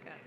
Very good.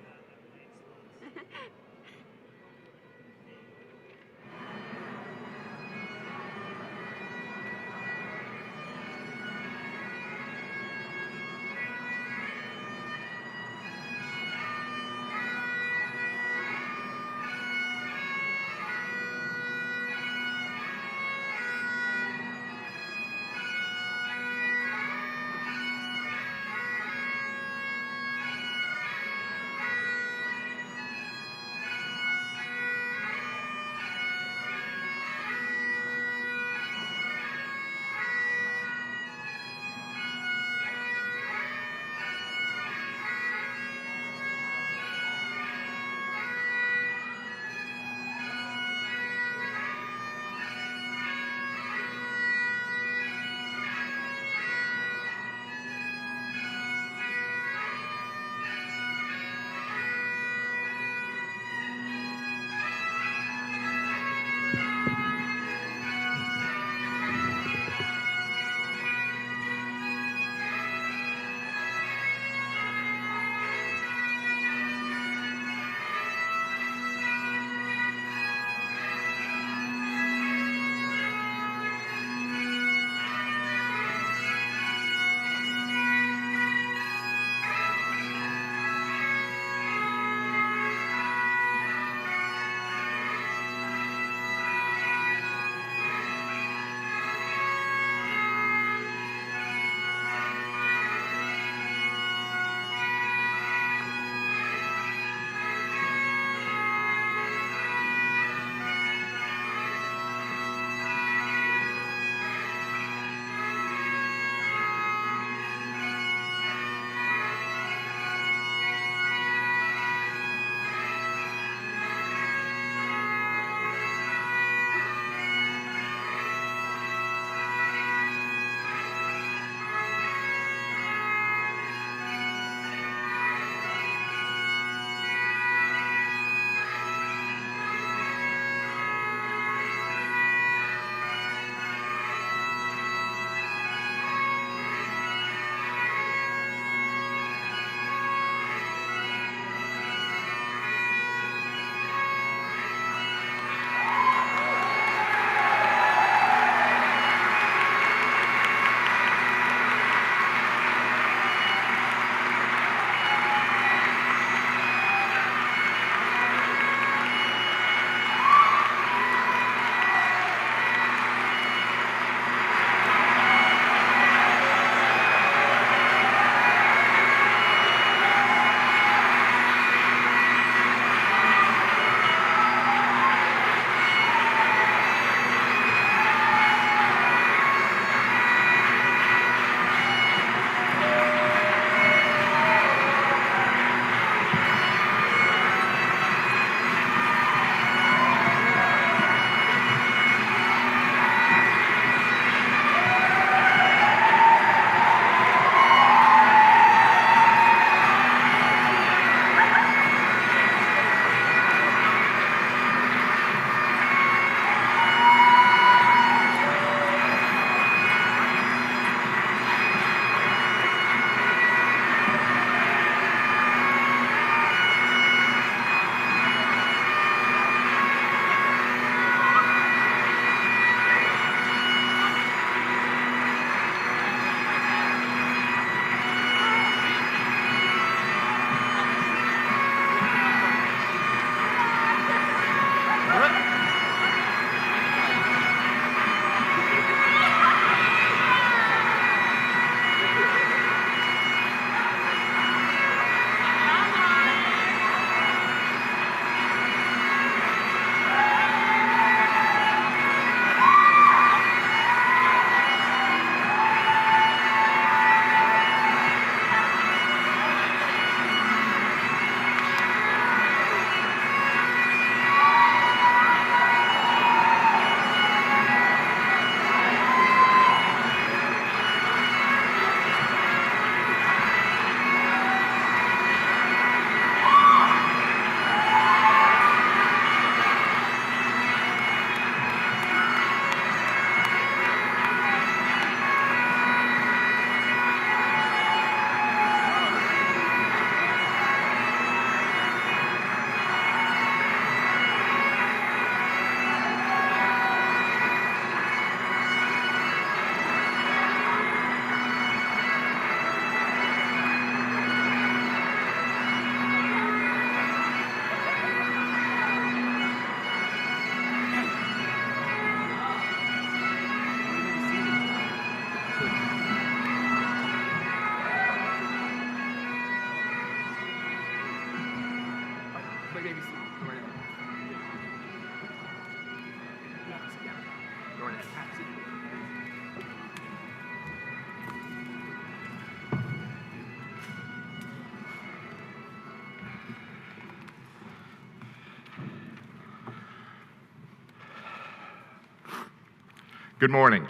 Good morning.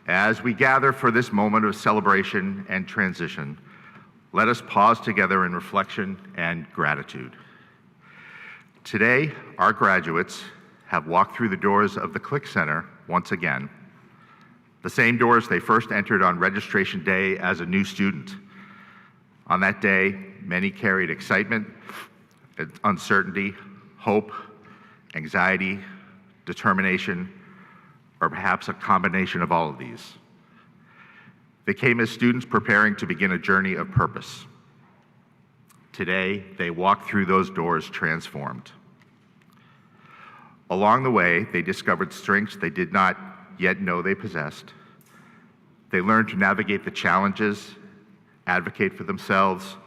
As we gather for this moment of celebration and transition, let us pause together in reflection and gratitude. Today, our graduates have walked through the doors of the Click Center once again, the same doors they first entered on registration day as a new student. On that day, many carried excitement, uncertainty, hope, anxiety, determination, or perhaps a combination of all of these. They came as students preparing to begin a journey of purpose. Today, they walk through those doors transformed. Along the way, they discovered strengths they did not yet know they possessed. They learned to navigate the challenges, advocate for themselves,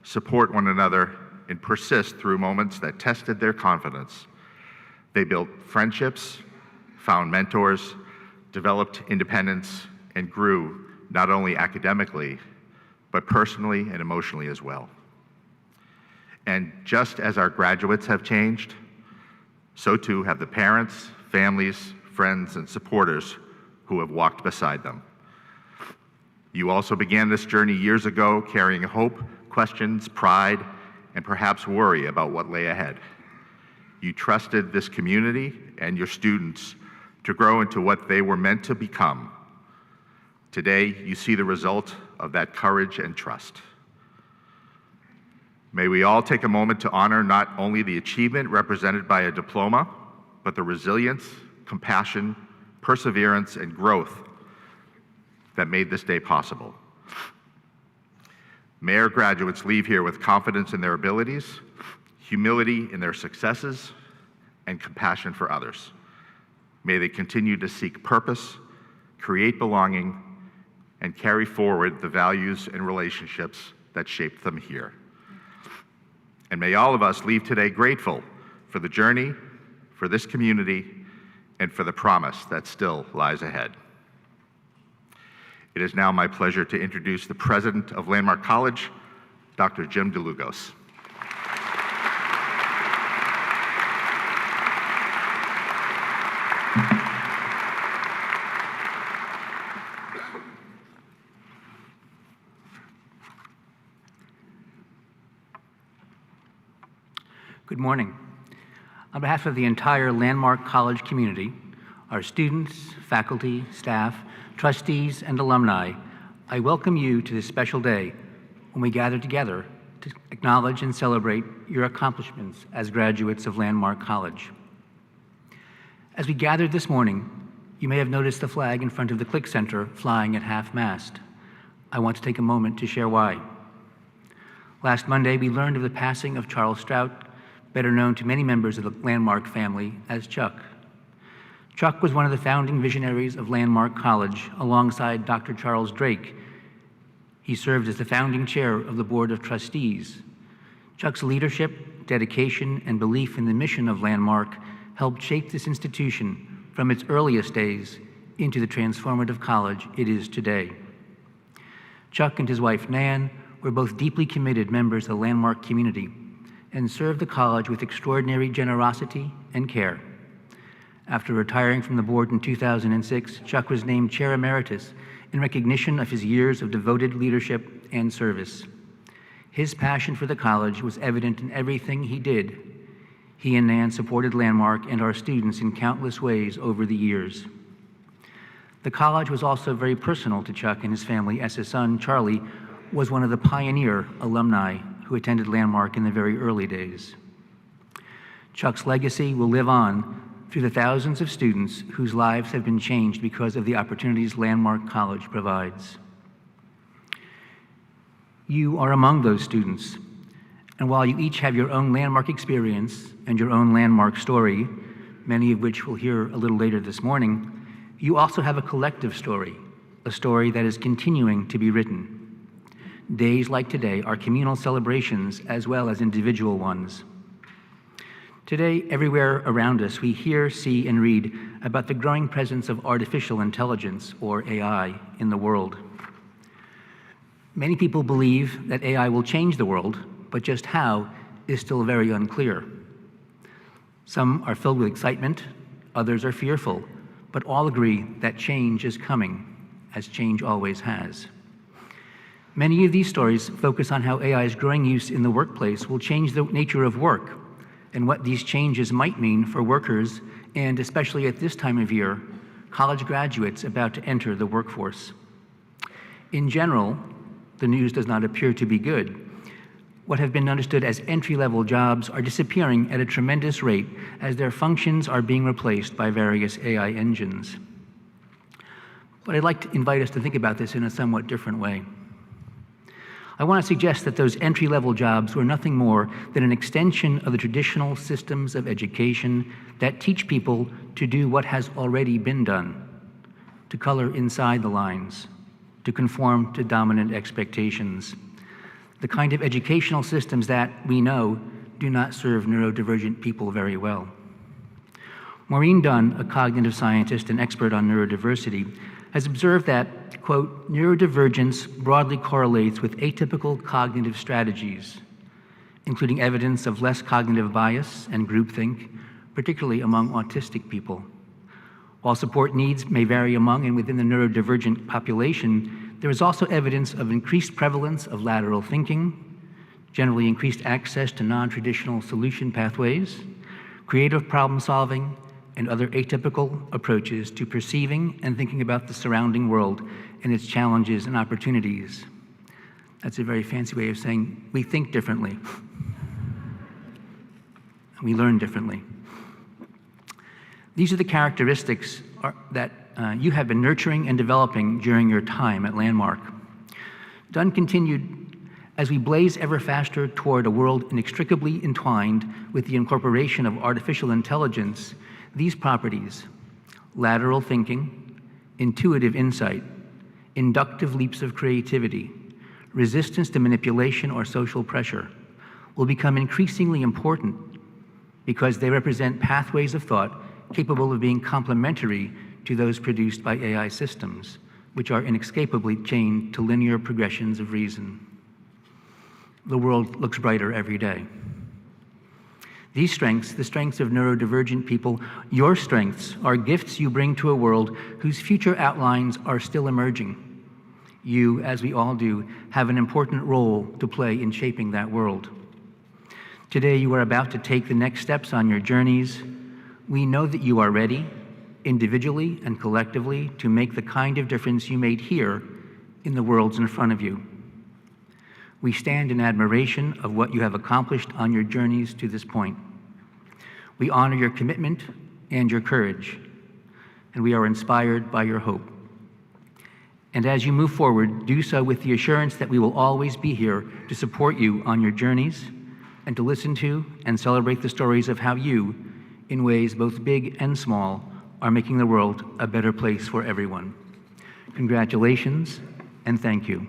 support one another, and persist through moments that tested their confidence. They built friendships, found mentors, developed independence, and grew not only academically, but personally and emotionally as well. And just as our graduates have changed, so too have the parents, families, friends, and supporters who have walked beside them. You also began this journey years ago carrying hope, questions, pride, and perhaps worry about what lay ahead. You trusted this community and your students to grow into what they were meant to become. Today, you see the result of that courage and trust. May we all take a moment to honor not only the achievement represented by a diploma, but the resilience, compassion, perseverance, and growth that made this day possible. May our graduates leave here with confidence in their abilities, humility in their successes, and compassion for others. May they continue to seek purpose, create belonging, and carry forward the values and relationships that shaped them here. And may all of us leave today grateful for the journey, for this community, and for the promise that still lies ahead. It is now my pleasure to introduce the president of Landmark College, Dr. Jim DeLugos. Good morning. On behalf of the entire Landmark College community, our students, faculty, staff, trustees, and alumni, I welcome you to this special day when we gather together to acknowledge and celebrate your accomplishments as graduates of Landmark College. As we gathered this morning, you may have noticed the flag in front of the Click Center flying at half-mast. I want to take a moment to share why. Last Monday, we learned of the passing of Charles Strout, better known to many members of the Landmark family as Chuck. Chuck was one of the founding visionaries of Landmark College alongside Dr. Charles Drake. He served as the founding chair of the Board of Trustees. Chuck's leadership, dedication, and belief in the mission of Landmark helped shape this institution from its earliest days into the transformative college it is today. Chuck and his wife Nan were both deeply committed members of the Landmark community and served the college with extraordinary generosity and care. After retiring from the board in 2006, Chuck was named Chair Emeritus in recognition of his years of devoted leadership and service. His passion for the college was evident in everything he did. He and Nan supported Landmark and our students in countless ways over the years. The college was also very personal to Chuck and his family, as his son, Charlie, was one of the pioneer alumni who attended Landmark in the very early days. Chuck's legacy will live on through the thousands of students whose lives have been changed because of the opportunities Landmark College provides. You are among those students, and while you each have your own Landmark experience and your own Landmark story, many of which we'll hear a little later this morning, you also have a collective story, a story that is continuing to be written. Days like today are communal celebrations as well as individual ones. Today, everywhere around us, we hear, see, and read about the growing presence of artificial intelligence, or AI, in the world. Many people believe that AI will change the world, but just how is still very unclear. Some are filled with excitement, Others are fearful, but all agree that change is coming, as change always has. Many of these stories focus on how AI's growing use in the workplace will change the nature of work and what these changes might mean for workers and, especially at this time of year, college graduates about to enter the workforce. In general, the news does not appear to be good. What have been understood as entry-level jobs are disappearing at a tremendous rate as their functions are being replaced by various AI engines. But I'd like to invite us to think about this in a somewhat different way. I want to suggest that those entry-level jobs were nothing more than an extension of the traditional systems of education that teach people to do what has already been done, to color inside the lines, to conform to dominant expectations, the kind of educational systems that, we know, do not serve neurodivergent people very well. Maureen Dunn, a cognitive scientist and expert on neurodiversity, has observed that, quote, neurodivergence broadly correlates with atypical cognitive strategies, including evidence of less cognitive bias and groupthink, particularly among autistic people. While support needs may vary among and within the neurodivergent population, there is also evidence of increased prevalence of lateral thinking, generally increased access to non-traditional solution pathways, creative problem solving, and other atypical approaches to perceiving and thinking about the surrounding world and its challenges and opportunities. That's a very fancy way of saying we think differently. We learn differently. These are the characteristics that you have been nurturing and developing during your time at Landmark. Dunn continued, as we blaze ever faster toward a world inextricably entwined with the incorporation of artificial intelligence, these properties, lateral thinking, intuitive insight, inductive leaps of creativity, resistance to manipulation or social pressure, will become increasingly important because they represent pathways of thought capable of being complementary to those produced by AI systems, which are inescapably chained to linear progressions of reason. The world looks brighter every day. These strengths, the strengths of neurodivergent people, your strengths, are gifts you bring to a world whose future outlines are still emerging. You, as we all do, have an important role to play in shaping that world. Today, you are about to take the next steps on your journeys. We know that you are ready, individually and collectively, to make the kind of difference you made here in the worlds in front of you. We stand in admiration of what you have accomplished on your journeys to this point. We honor your commitment and your courage, and we are inspired by your hope. And as you move forward, do so with the assurance that we will always be here to support you on your journeys and to listen to and celebrate the stories of how you, in ways both big and small, are making the world a better place for everyone. Congratulations, and thank you.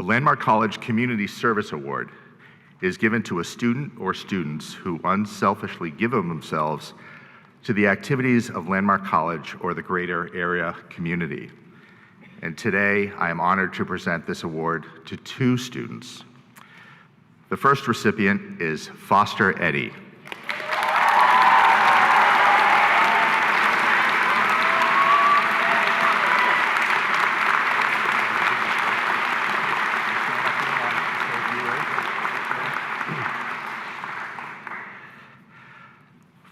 The Landmark College Community Service Award is given to a student or students who unselfishly give of themselves to the activities of Landmark College or the greater area community. And today, I am honored to present this award to two students. The first recipient is Foster Eddy.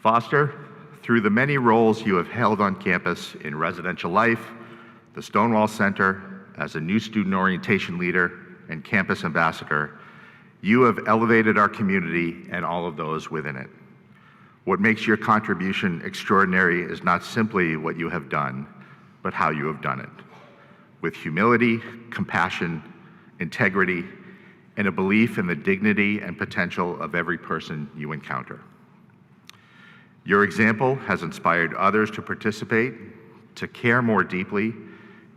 Foster, through the many roles you have held on campus in residential life, the Stonewall Center, as a new student orientation leader, and campus ambassador, you have elevated our community and all of those within it. What makes your contribution extraordinary is not simply what you have done, but how you have done it. With humility, compassion, integrity, and a belief in the dignity and potential of every person you encounter. Your example has inspired others to participate, to care more deeply,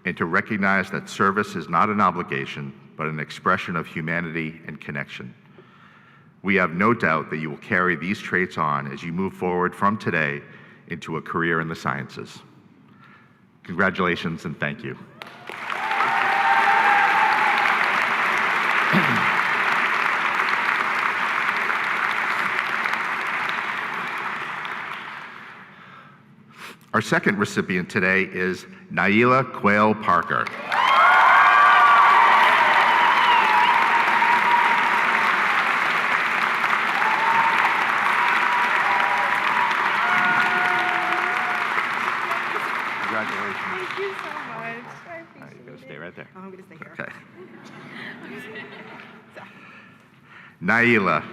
and to recognize that service is not an obligation, but an expression of humanity and connection. We have no doubt that you will carry these traits on as you move forward from today into a career in the sciences. Congratulations and thank you. Our second recipient today is Naila Quayle Parker. Congratulations. Thank you so much. I appreciate You're going to stay right there. Oh, I'm going to stay here. Okay. Naila,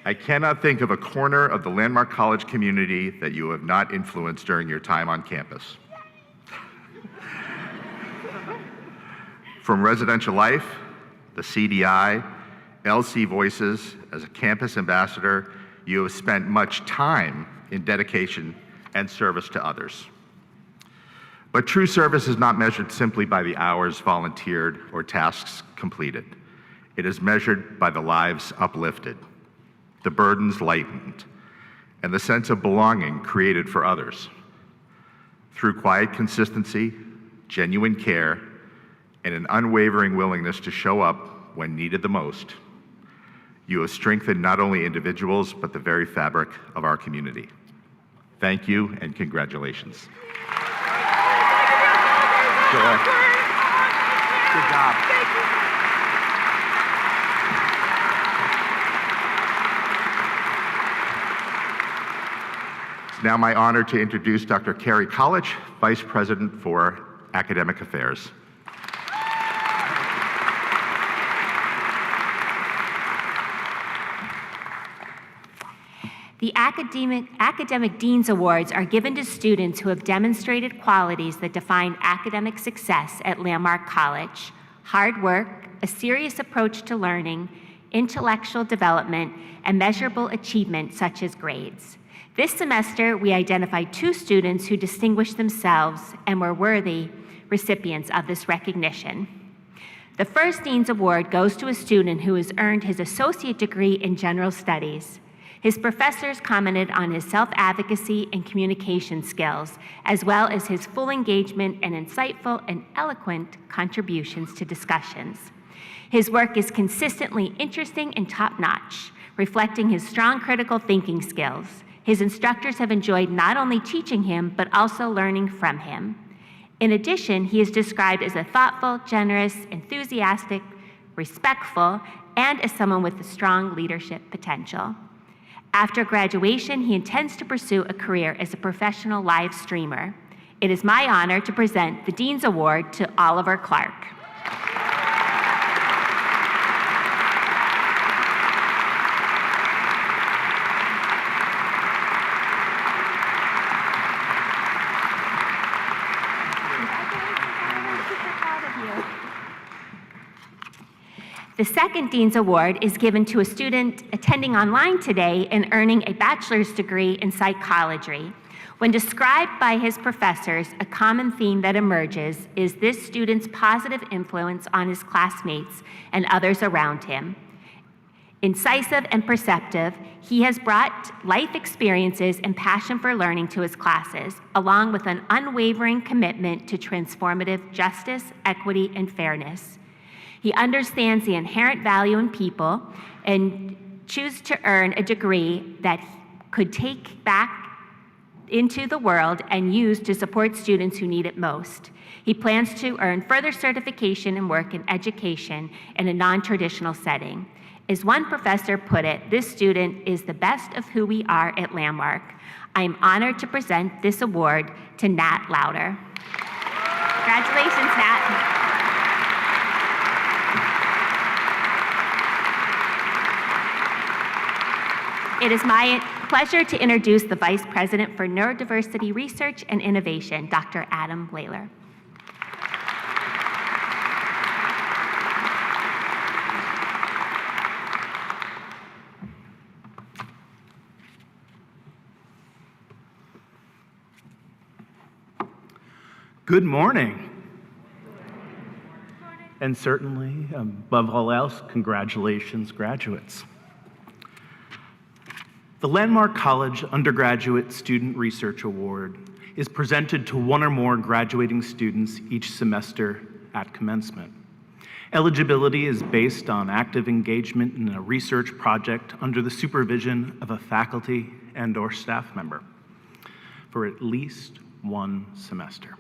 I cannot think of a corner of the Landmark College community that you have not influenced during your time on campus. From residential life, the CDI, LC Voices, as a campus ambassador, you have spent much time in dedication and service to others. But true service is not measured simply by the hours volunteered or tasks completed. It is measured by the lives uplifted, the burdens lightened, and the sense of belonging created for others. Through quiet consistency, genuine care, and an unwavering willingness to show up when needed the most, you have strengthened not only individuals, but the very fabric of our community. Thank you and congratulations. Good job. Thank you. It's now my honor to introduce Dr. Carrie College, Vice President for Academic Affairs. The Academic Dean's Awards are given to students who have demonstrated qualities that define academic success at Landmark College: hard work, a serious approach to learning, intellectual development, and measurable achievement such as grades. This semester, we identified two students who distinguished themselves and were worthy recipients of this recognition. The first Dean's Award goes to a student who has earned his associate degree in general studies. His professors commented on his self-advocacy and communication skills, as well as his full engagement and insightful and eloquent contributions to discussions. His work is consistently interesting and top-notch, reflecting his strong critical thinking skills. His instructors have enjoyed not only teaching him, but also learning from him. In addition, he is described as a thoughtful, generous, enthusiastic, respectful, and as someone with a strong leadership potential. After graduation, he intends to pursue a career as a professional live streamer. It is my honor to present the Dean's Award to Oliver Clark. The second Dean's Award is given to a student attending online today and earning a bachelor's degree in psychology. When described by his professors, a common theme that emerges is this student's positive influence on his classmates and others around him. Incisive and perceptive, he has brought life experiences and passion for learning to his classes, along with an unwavering commitment to transformative justice, equity, and fairness. He understands the inherent value in people and chooses to earn a degree that he could take back into the world and use to support students who need it most. He plans to earn further certification and work in education in a non-traditional setting. As one professor put it, this student is the best of who we are at Landmark. I am honored to present this award to Nat Lauder. Congratulations, Nat. It is my pleasure to introduce the Vice President for Neurodiversity Research and Innovation, Dr. Adam Layler. Good morning. And certainly, above all else, congratulations, graduates. The Landmark College Undergraduate Student Research Award is presented to one or more graduating students each semester at commencement. Eligibility is based on active engagement in a research project under the supervision of a faculty and/or staff member for at least one semester.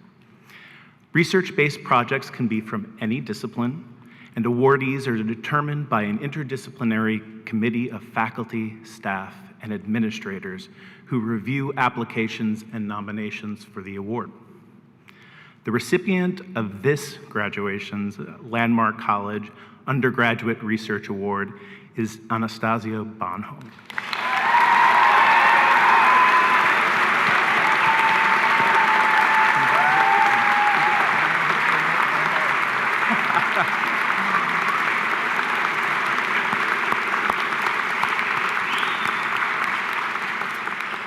Research-based projects can be from any discipline, and awardees are determined by an interdisciplinary committee of faculty, staff, and administrators who review applications and nominations for the award. The recipient of this graduation's Landmark College Undergraduate Research Award is Anastasio Bonhomme.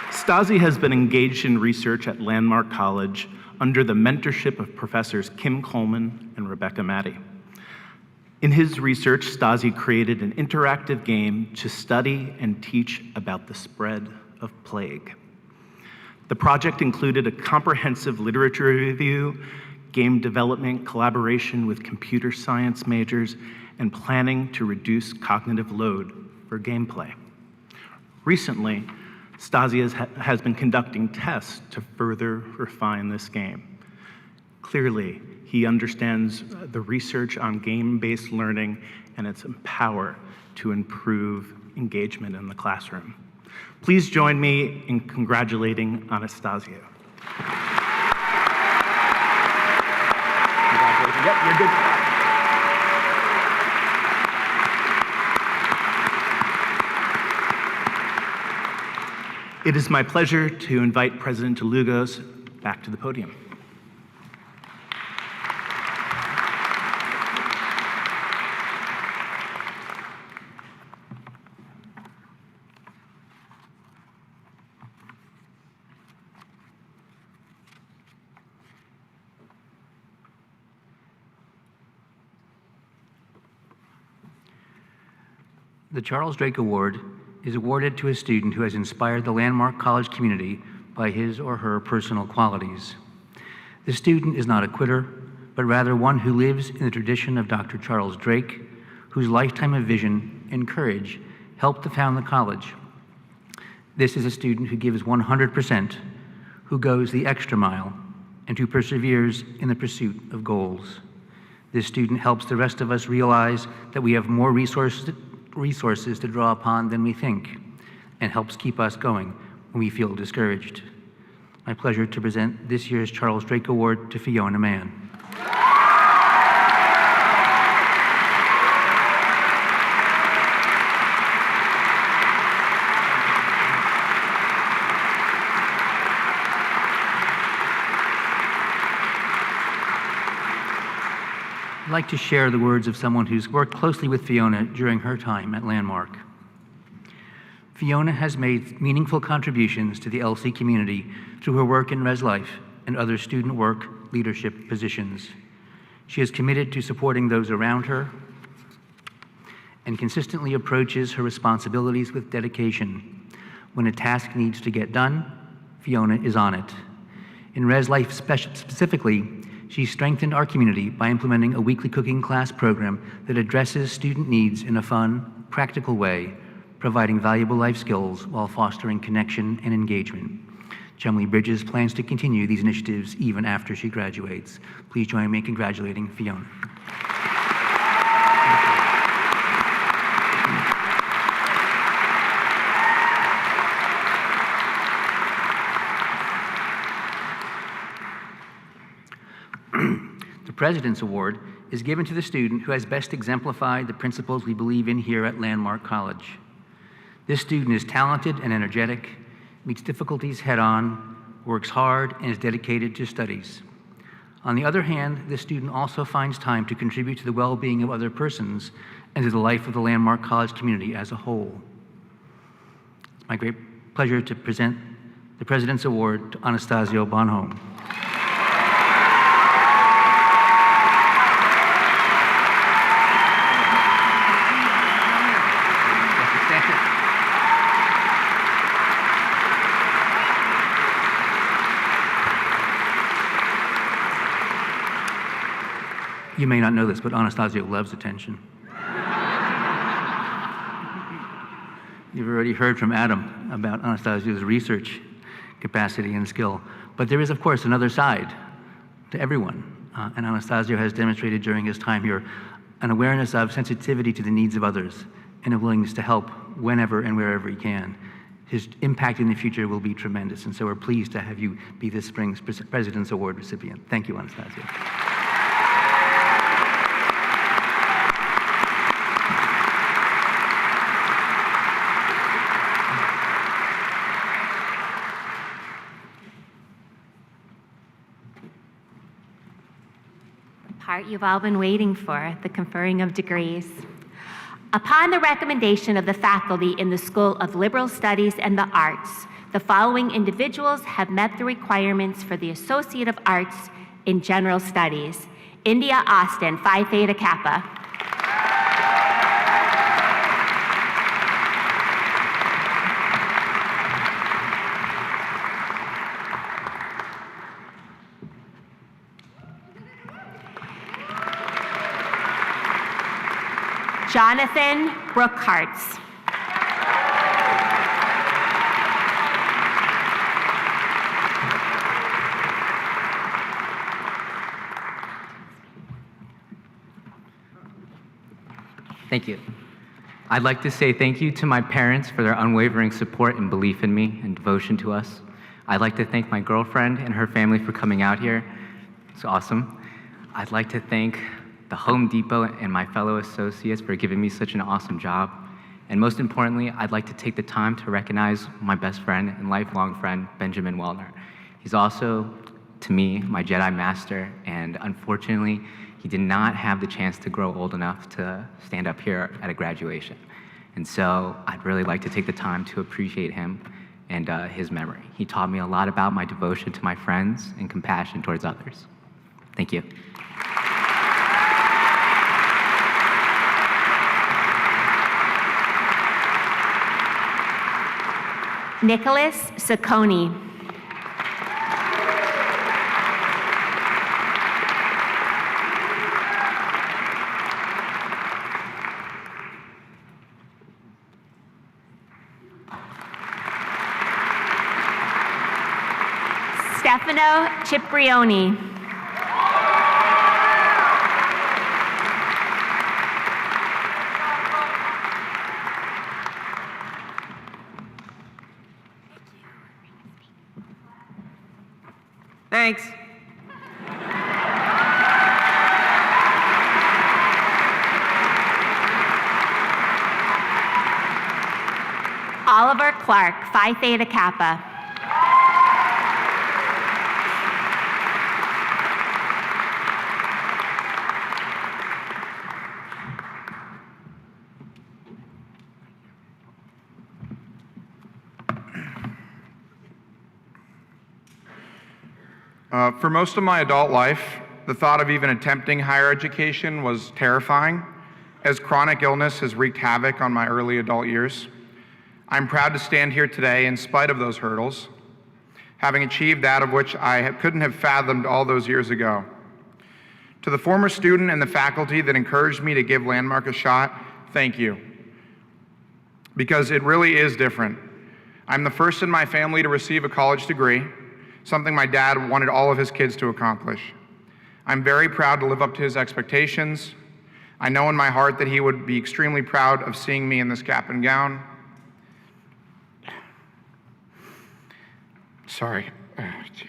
Stasi has been engaged in research at Landmark College under the mentorship of professors Kim Coleman and Rebecca Mattey. In his research, Stasi created an interactive game to study and teach about the spread of plague. The project included a comprehensive literature review, game development, collaboration with computer science majors, and planning to reduce cognitive load for gameplay. Recently, Stasi has been conducting tests to further refine this game. Clearly, he understands the research on game-based learning and its power to improve engagement in the classroom. Please join me in congratulating Anastasio. Congratulations. Yep, you're good. It is my pleasure to invite President DeLugos back to the podium. The Charles Drake Award is awarded to a student who has inspired the Landmark College community by his or her personal qualities. The student is not a quitter, but rather one who lives in the tradition of Dr. Charles Drake, whose lifetime of vision and courage helped to found the college. This is a student who gives 100%, who goes the extra mile, and who perseveres in the pursuit of goals. This student helps the rest of us realize that we have more resources to draw upon than we think, and helps keep us going when we feel discouraged. My pleasure to present this year's Charles Drake Award to Fiona Mann. I'd like to share the words of someone who's worked closely with Fiona during her time at Landmark. Fiona has made meaningful contributions to the LC community through her work in Res Life and other student work leadership positions. She is committed to supporting those around her and consistently approaches her responsibilities with dedication. When a task needs to get done, Fiona is on it. In Res Life specifically, she strengthened our community by implementing a weekly cooking class program that addresses student needs in a fun, practical way, providing valuable life skills while fostering connection and engagement. Chumley Bridges plans to continue these initiatives even after she graduates. Please join me in congratulating Fiona. The President's Award is given to the student who has best exemplified the principles we believe in here at Landmark College. This student is talented and energetic, meets difficulties head-on, works hard, and is dedicated to studies. On the other hand, this student also finds time to contribute to the well-being of other persons and to the life of the Landmark College community as a whole. It's my great pleasure to present the President's Award to Anastasio Bonhomme. You may not know this, but Anastasio loves attention. You've already heard from Adam about Anastasio's research capacity and skill. But there is, of course, another side to everyone. And Anastasio has demonstrated during his time here an awareness of sensitivity to the needs of others and a willingness to help whenever and wherever he can. His impact in the future will be tremendous, and so we're pleased to have you be this spring's President's Award recipient. Thank you, Anastasio. Part you've all been waiting for, the conferring of degrees. Upon the recommendation of the faculty in the School of Liberal Studies and the Arts, the following individuals have met the requirements for the Associate of Arts in General Studies. India Austin, Phi Theta Kappa. Jonathan Brookhartz. Thank you. I'd like to say thank you to my parents for their unwavering support and belief in me and devotion to us. I'd like to thank my girlfriend and her family for coming out here. It's awesome. I'd like to thank the Home Depot and my fellow associates for giving me such an awesome job. And most importantly, I'd like to take the time to recognize my best friend and lifelong friend, Benjamin Wellner. He's also, to me, my Jedi Master, and unfortunately, he did not have the chance to grow old enough to stand up here at a graduation. And so I'd really like to take the time to appreciate him and his memory. He taught me a lot about my devotion to my friends and compassion towards others. Thank you. Nicholas Sacconi. Stefano Ciprioni. Thanks. Oliver Clark, Phi Theta Kappa. For most of my adult life, the thought of even attempting higher education was terrifying, as chronic illness has wreaked havoc on my early adult years. I'm proud to stand here today in spite of those hurdles, having achieved that of which I couldn't have fathomed all those years ago. To the former student and the faculty that encouraged me to give Landmark a shot, thank you. Because it really is different. I'm the first in my family to receive a college degree, something my dad wanted all of his kids to accomplish. I'm very proud to live up to his expectations. I know in my heart that he would be extremely proud of seeing me in this cap and gown. Sorry. Jeez.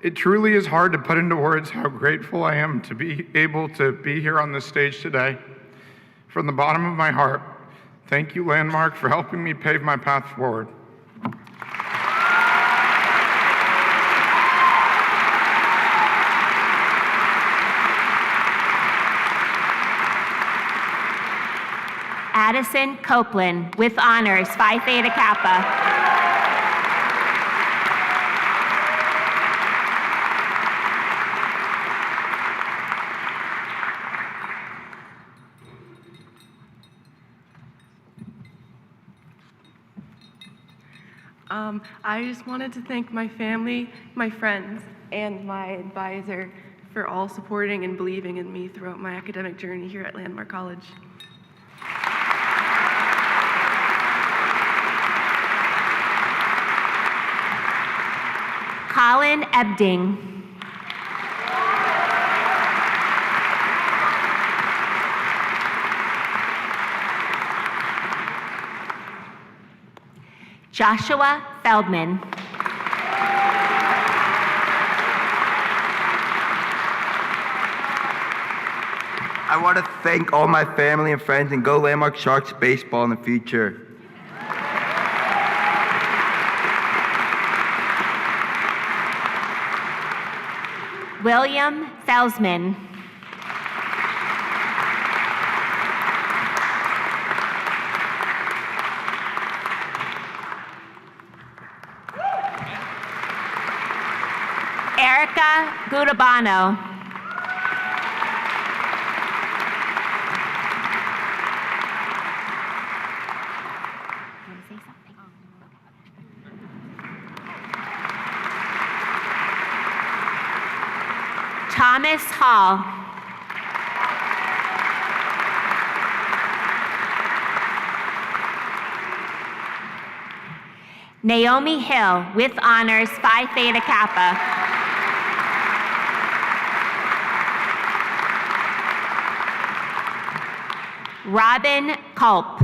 It truly is hard to put into words how grateful I am to be able to be here on this stage today. From the bottom of my heart, thank you, Landmark, for helping me pave my path forward. Addison Copeland, with honors, Phi Theta Kappa. I just wanted to thank my family, my friends, and my advisor for all supporting and believing in me throughout my academic journey here at Landmark College. Colin Ebding. Joshua Feldman. I want to thank all my family and friends, and go Landmark Sharks baseball in the future. William Felsman. Erica Gudabano. Thomas Hall. Naomi Hill, with honors, Phi Theta Kappa. Robin Culp.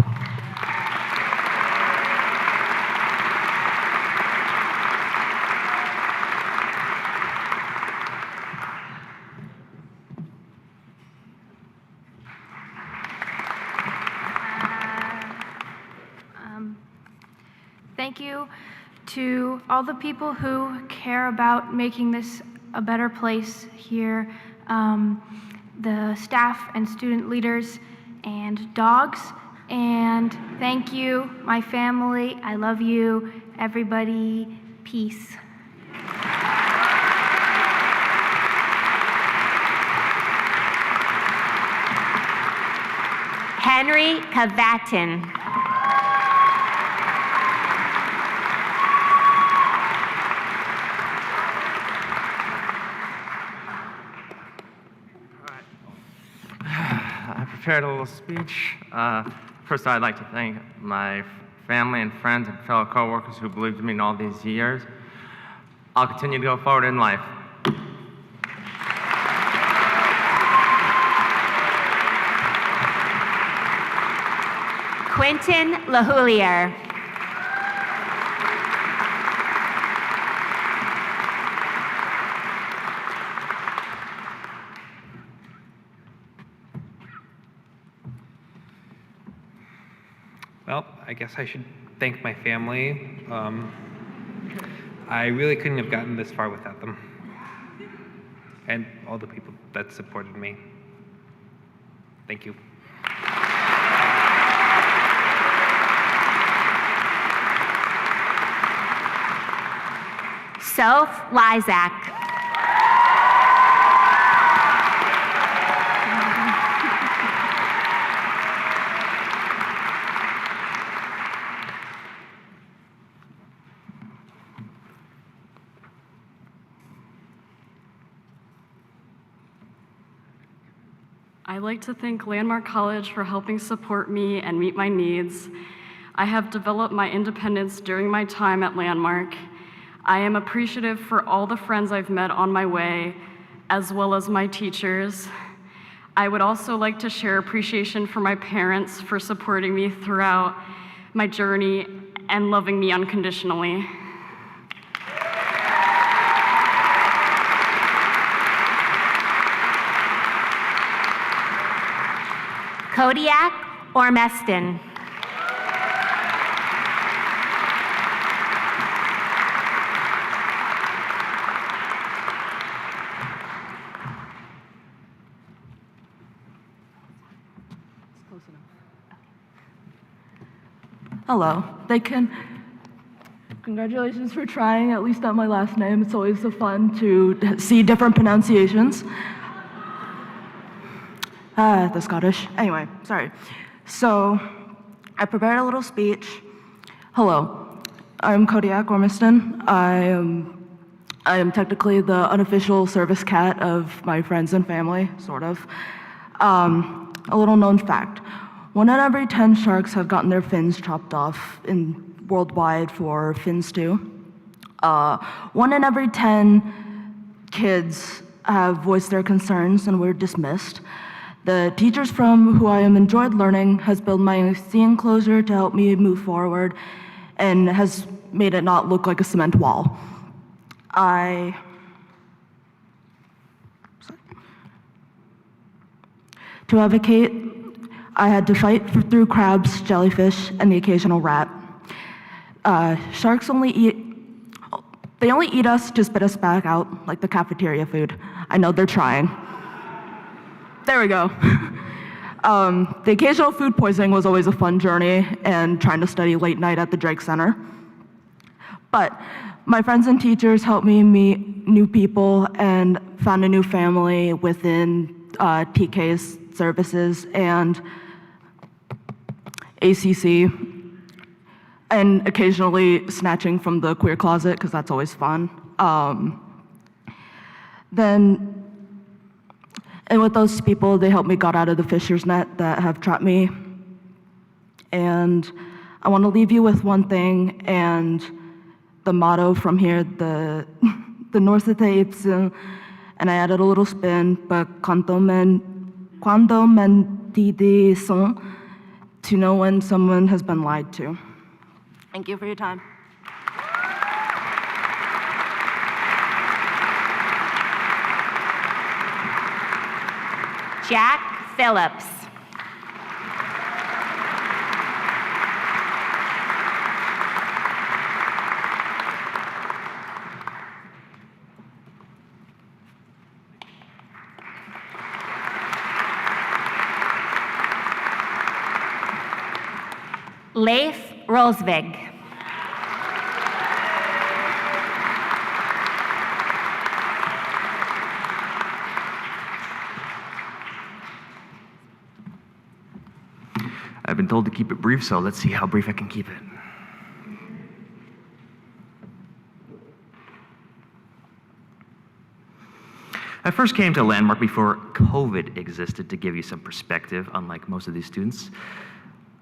Thank you to all the people who care about making this a better place here, the staff and student leaders and dogs, and thank you, my family. I love you, everybody. Peace. Henry Cavatin. I prepared a little speech. First, I'd like to thank my family and friends and fellow coworkers who believed in me in all these years. I'll continue to go forward in life. Quentin LaHoulier. Well, I guess I should thank my family. I really couldn't have gotten this far without them. And all the people that supported me. Thank you. Soph Lysak. I'd like to thank Landmark College for helping support me and meet my needs. I have developed my independence during my time at Landmark. I am appreciative for all the friends I've met on my way, as well as my teachers. I would also like to share appreciation for my parents for supporting me throughout my journey and loving me unconditionally. Kodiak Ormeston. Hello. Congratulations for trying, at least at my last name. It's always so fun to see different pronunciations. The Scottish. Anyway, sorry. So, I prepared a little speech. Hello, I'm Kodiak Ormiston. I am technically the unofficial service cat of my friends and family, sort of. A little known fact. 1 in every 10 sharks have gotten their fins chopped off worldwide for fin stew. 1 in every 10 kids have voiced their concerns and were dismissed. The teachers from who I have enjoyed learning has built my sea enclosure to help me move forward and has made it not look like a cement wall. To advocate, I had to fight through crabs, jellyfish, and the occasional rat. Sharks only eat us to spit us back out like the cafeteria food. I know they're trying. There we go. The occasional food poisoning was always a fun journey, and trying to study late night at the Drake Center. But my friends and teachers helped me meet new people and found a new family within TK's services and ACC, and occasionally snatching from the queer closet, because that's always fun. And with those people, they helped me got out of the fisher's net that have trapped me. And I want to leave you with one thing, and the motto from here, the North of the Apes, and I added a little spin, but quando mentidi son, to know when someone has been lied to. Thank you for your time. Jack Phillips. Leif Rosvig. I've been told to keep it brief, so let's see how brief I can keep it. I first came to Landmark before COVID existed, to give you some perspective, unlike most of these students.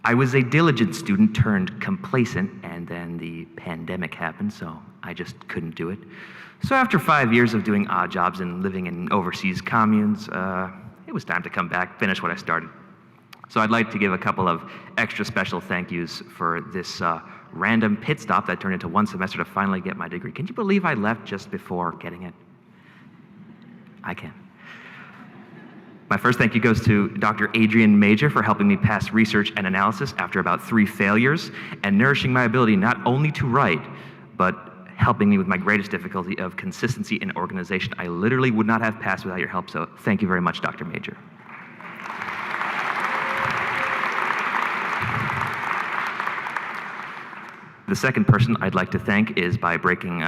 I was a diligent student turned complacent, and then the pandemic happened, so I just couldn't do it. So after 5 years of doing odd jobs and living in overseas communes, it was time to come back, finish what I started. So I'd like to give a couple of extra special thank yous for this random pit stop that turned into 1 semester to finally get my degree. Can you believe I left just before getting it? I can. My first thank you goes to Dr. Adrian Major for helping me pass research and analysis after about 3 failures and nourishing my ability not only to write, but helping me with my greatest difficulty of consistency and organization. I literally would not have passed without your help, so thank you very much, Dr. Major. The second person I'd like to thank is by breaking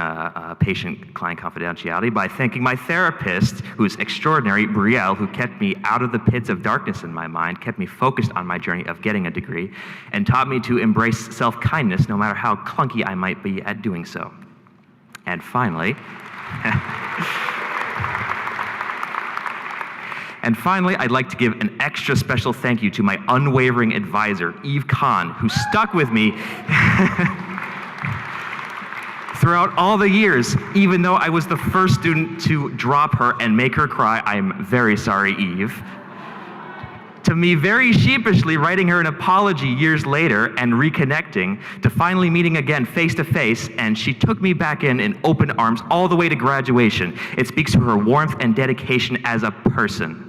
patient-client confidentiality by thanking my therapist, who is extraordinary, Brielle, who kept me out of the pits of darkness in my mind, kept me focused on my journey of getting a degree, and taught me to embrace self-kindness no matter how clunky I might be at doing so. And finally, And finally, I'd like to give an extra special thank you to my unwavering advisor, Eve Kahn, who stuck with me throughout all the years, even though I was the first student to drop her and make her cry. I'm very sorry, Eve. To me very sheepishly writing her an apology years later and reconnecting, to finally meeting again face to face, and she took me back in open arms all the way to graduation. It speaks to her warmth and dedication as a person.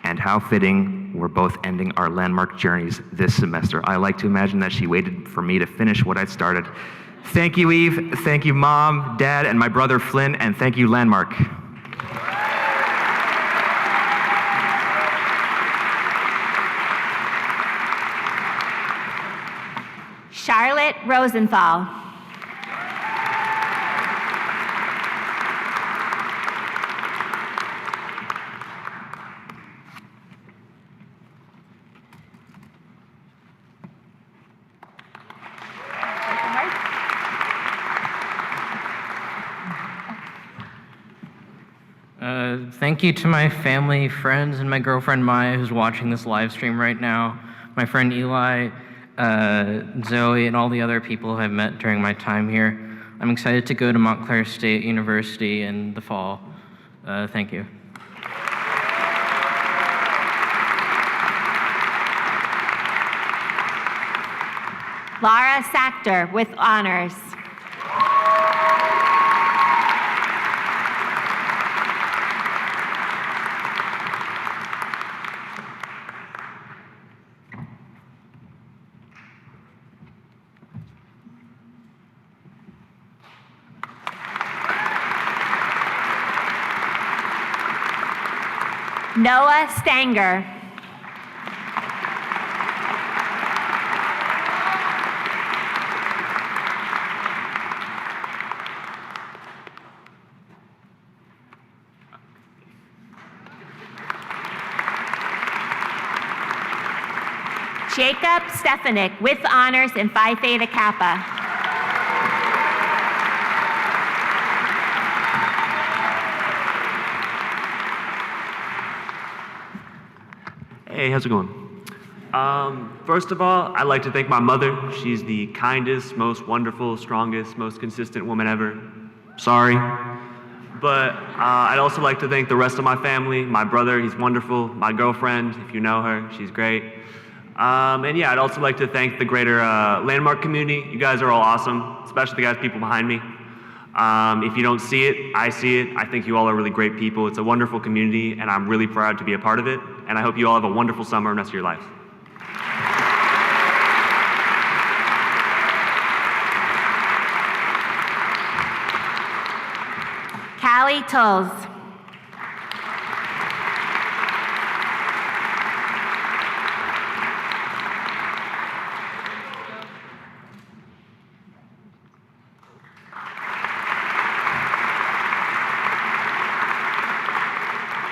And how fitting we're both ending our Landmark journeys this semester. I like to imagine that she waited for me to finish what I'd started. Thank you, Eve. Thank you, Mom, Dad, and my brother Flynn, and thank you, Landmark. Charlotte Rosenthal. Thank you to my family, friends, and my girlfriend Maya, who's watching this live stream right now, my friend Eli, Zoe, and all the other people I've met during my time here. I'm excited to go to Montclair State University in the fall. Thank you. Laura Sachter with honors. Noah Stanger. Jacob Stefanik with honors in Phi Theta Kappa. Hey, how's it going? First of all, I'd like to thank my mother. She's the kindest, most wonderful, strongest, most consistent woman ever. Sorry. But I'd also like to thank the rest of my family, my brother, he's wonderful, my girlfriend, if you know her, she's great. And yeah, I'd also like to thank the greater Landmark community. You guys are all awesome, especially the guys, people behind me. If you don't see it, I see it. I think you all are really great people. It's a wonderful community, and I'm really proud to be a part of it. And I hope you all have a wonderful summer and rest of your lives. Callie Tulls.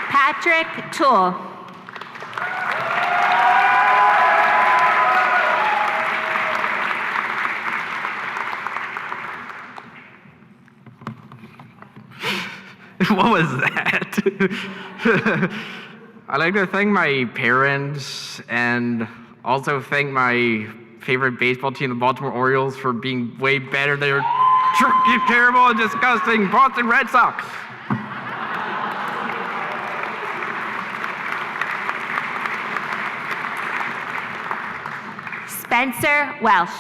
Patrick Toole. What was that? I'd like to thank my parents and also thank my favorite baseball team, the Baltimore Orioles, for being way better. They're terrible and disgusting Boston Red Sox. Spencer Welsh.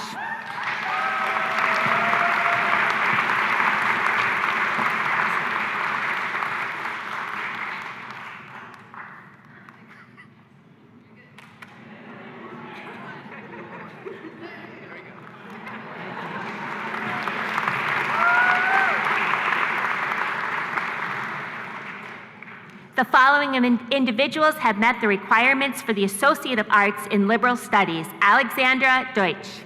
The following individuals have met the requirements for the Associate of Arts in Liberal Studies. Alexandra Deutsch.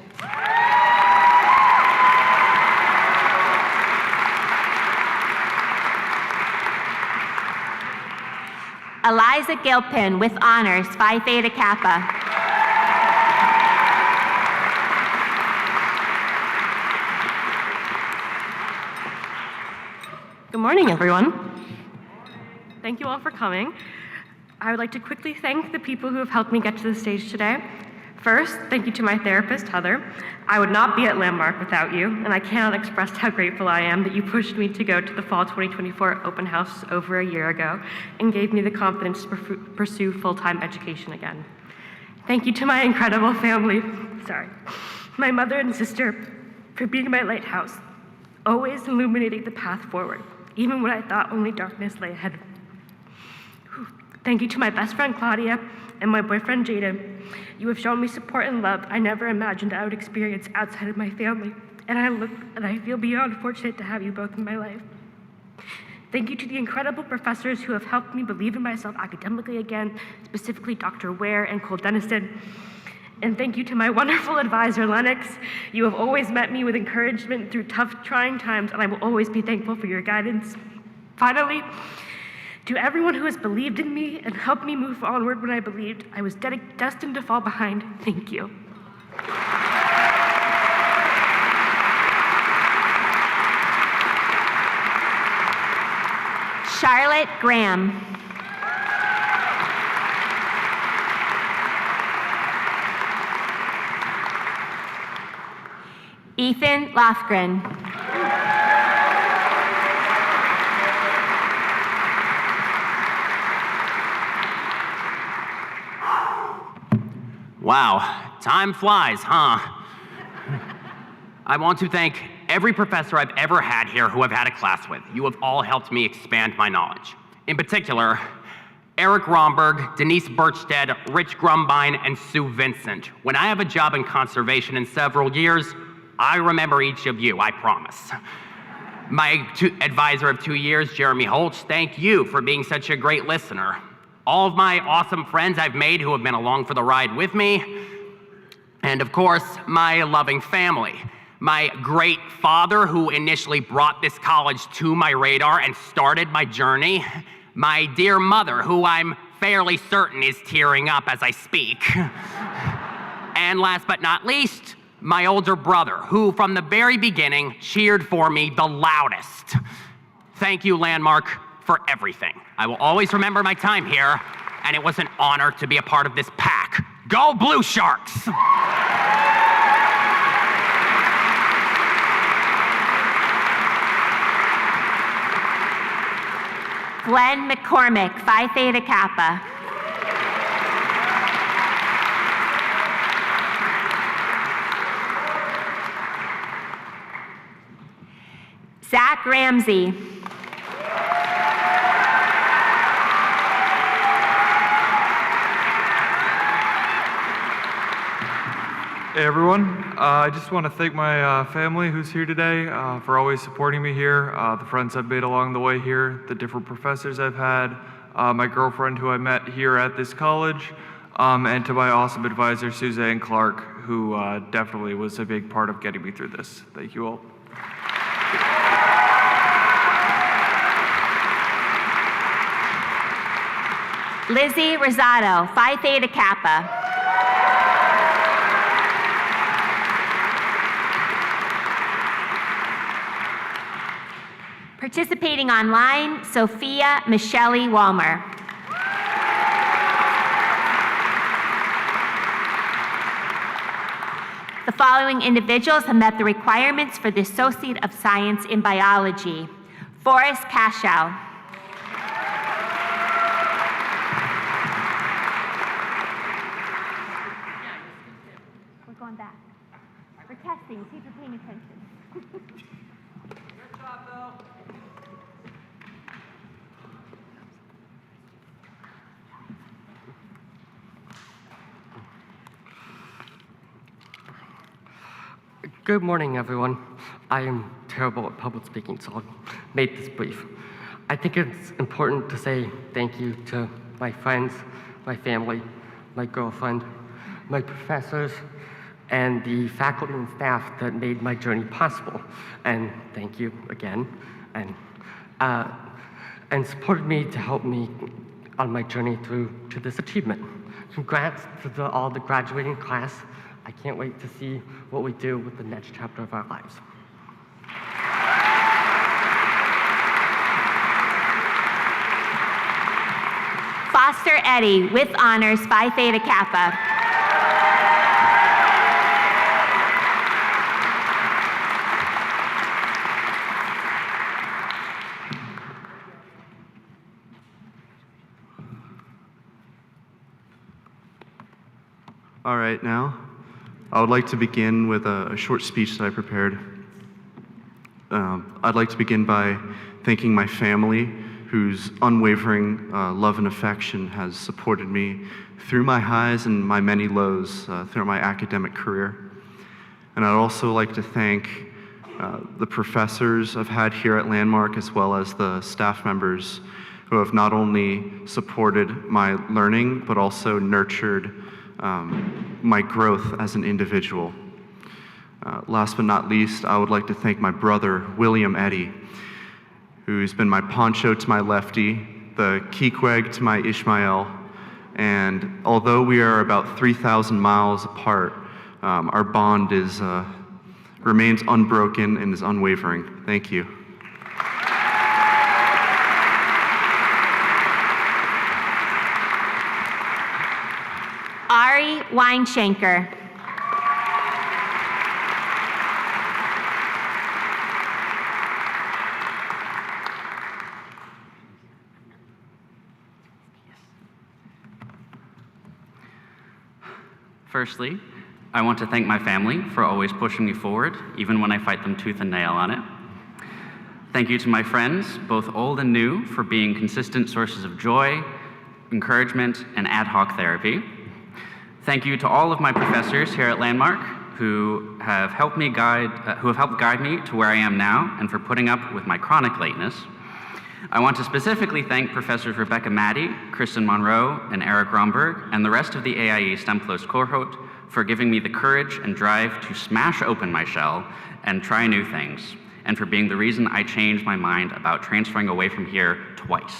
Eliza Gilpin with honors, Phi Theta Kappa. Good morning, everyone. Thank you all for coming. I would like to quickly thank the people who have helped me get to the stage today. First, thank you to my therapist, Heather. I would not be at Landmark without you, and I cannot express how grateful I am that you pushed me to go to the Fall 2024 open house over a year ago and gave me the confidence to pursue full-time education again. Thank you to my incredible family, my mother and sister, for being my lighthouse, always illuminating the path forward, even when I thought only darkness lay ahead. Thank you to my best friend, Claudia, and my boyfriend, Jaden. You have shown me support and love I never imagined I would experience outside of my family, and I feel beyond fortunate to have you both in my life. Thank you to the incredible professors who have helped me believe in myself academically again, specifically Dr. Ware and Cole Dennison. And thank you to my wonderful advisor, Lennox. You have always met me with encouragement through tough, trying times, and I will always be thankful for your guidance. Finally, to everyone who has believed in me and helped me move onward when I believed I was destined to fall behind, thank you. Charlotte Graham. Ethan Lofgren. Wow, time flies, huh? I want to thank every professor I've ever had here who I've had a class with. You have all helped me expand my knowledge. In particular, Eric Romberg, Denise Birchstead, Rich Grumbine, and Sue Vincent. When I have a job in conservation in several years, I remember each of you, I promise. My advisor of 2 years, Jeremy Holtz, thank you for being such a great listener. All of my awesome friends I've made who have been along for the ride with me, and of course, my loving family. My great father who initially brought this college to my radar and started my journey. My dear mother who I'm fairly certain is tearing up as I speak. And last but not least, my older brother who from the very beginning cheered for me the loudest. Thank you, Landmark, for everything. I will always remember my time here, and it was an honor to be a part of this pack. Go Blue Sharks! Glenn McCormick, Phi Theta Kappa. Zach Ramsey. Hey everyone, I just want to thank my family who's here today for always supporting me here, the friends I've made along the way here, the different professors I've had, my girlfriend who I met here at this college, and to my awesome advisor, Suzanne Clark, who definitely was a big part of getting me through this. Thank you all. Lizzie Rosado, Phi Theta Kappa. Participating online, Sophia Michelle Walmer. The following individuals have met the requirements for the Associate of Science in Biology. Forrest Cashow. We're going back. We're testing, see if you're paying attention. Good job, though. Good morning, everyone. I am terrible at public speaking, so I'll make this brief. I think it's important to say thank you to my friends, my family, my girlfriend, my professors, and the faculty and staff that made my journey possible. And thank you again, and supported me to help me on my journey through to this achievement. Congrats to all the graduating class. I can't wait to see what we do with the next chapter of our lives. Foster Eddy, with honors, Phi Theta Kappa. All right, now, I would like to begin with a short speech that I prepared. I'd like to begin by thanking my family, whose unwavering love and affection has supported me through my highs and my many lows throughout my academic career. And I'd also like to thank the professors I've had here at Landmark, as well as the staff members who have not only supported my learning, but also nurtured my growth as an individual. Last but not least, I would like to thank my brother, William Eddy, who's been my poncho to my lefty, the Keekweg to my Ishmael, and although we are about 3,000 miles apart, our bond remains unbroken and is unwavering. Thank you. Ari Weinschenker. Firstly, I want to thank my family for always pushing me forward, even when I fight them tooth and nail on it. Thank you to my friends, both old and new, for being consistent sources of joy, encouragement, and ad hoc therapy. Thank you to all of my professors here at Landmark who have helped guide me to where I am now and for putting up with my chronic lateness. I want to specifically thank Professors Rebecca Maddie, Kristen Monroe, and Eric Romberg, and the rest of the AIE STEM Close cohort for giving me the courage and drive to smash open my shell and try new things, and for being the reason I changed my mind about transferring away from here twice.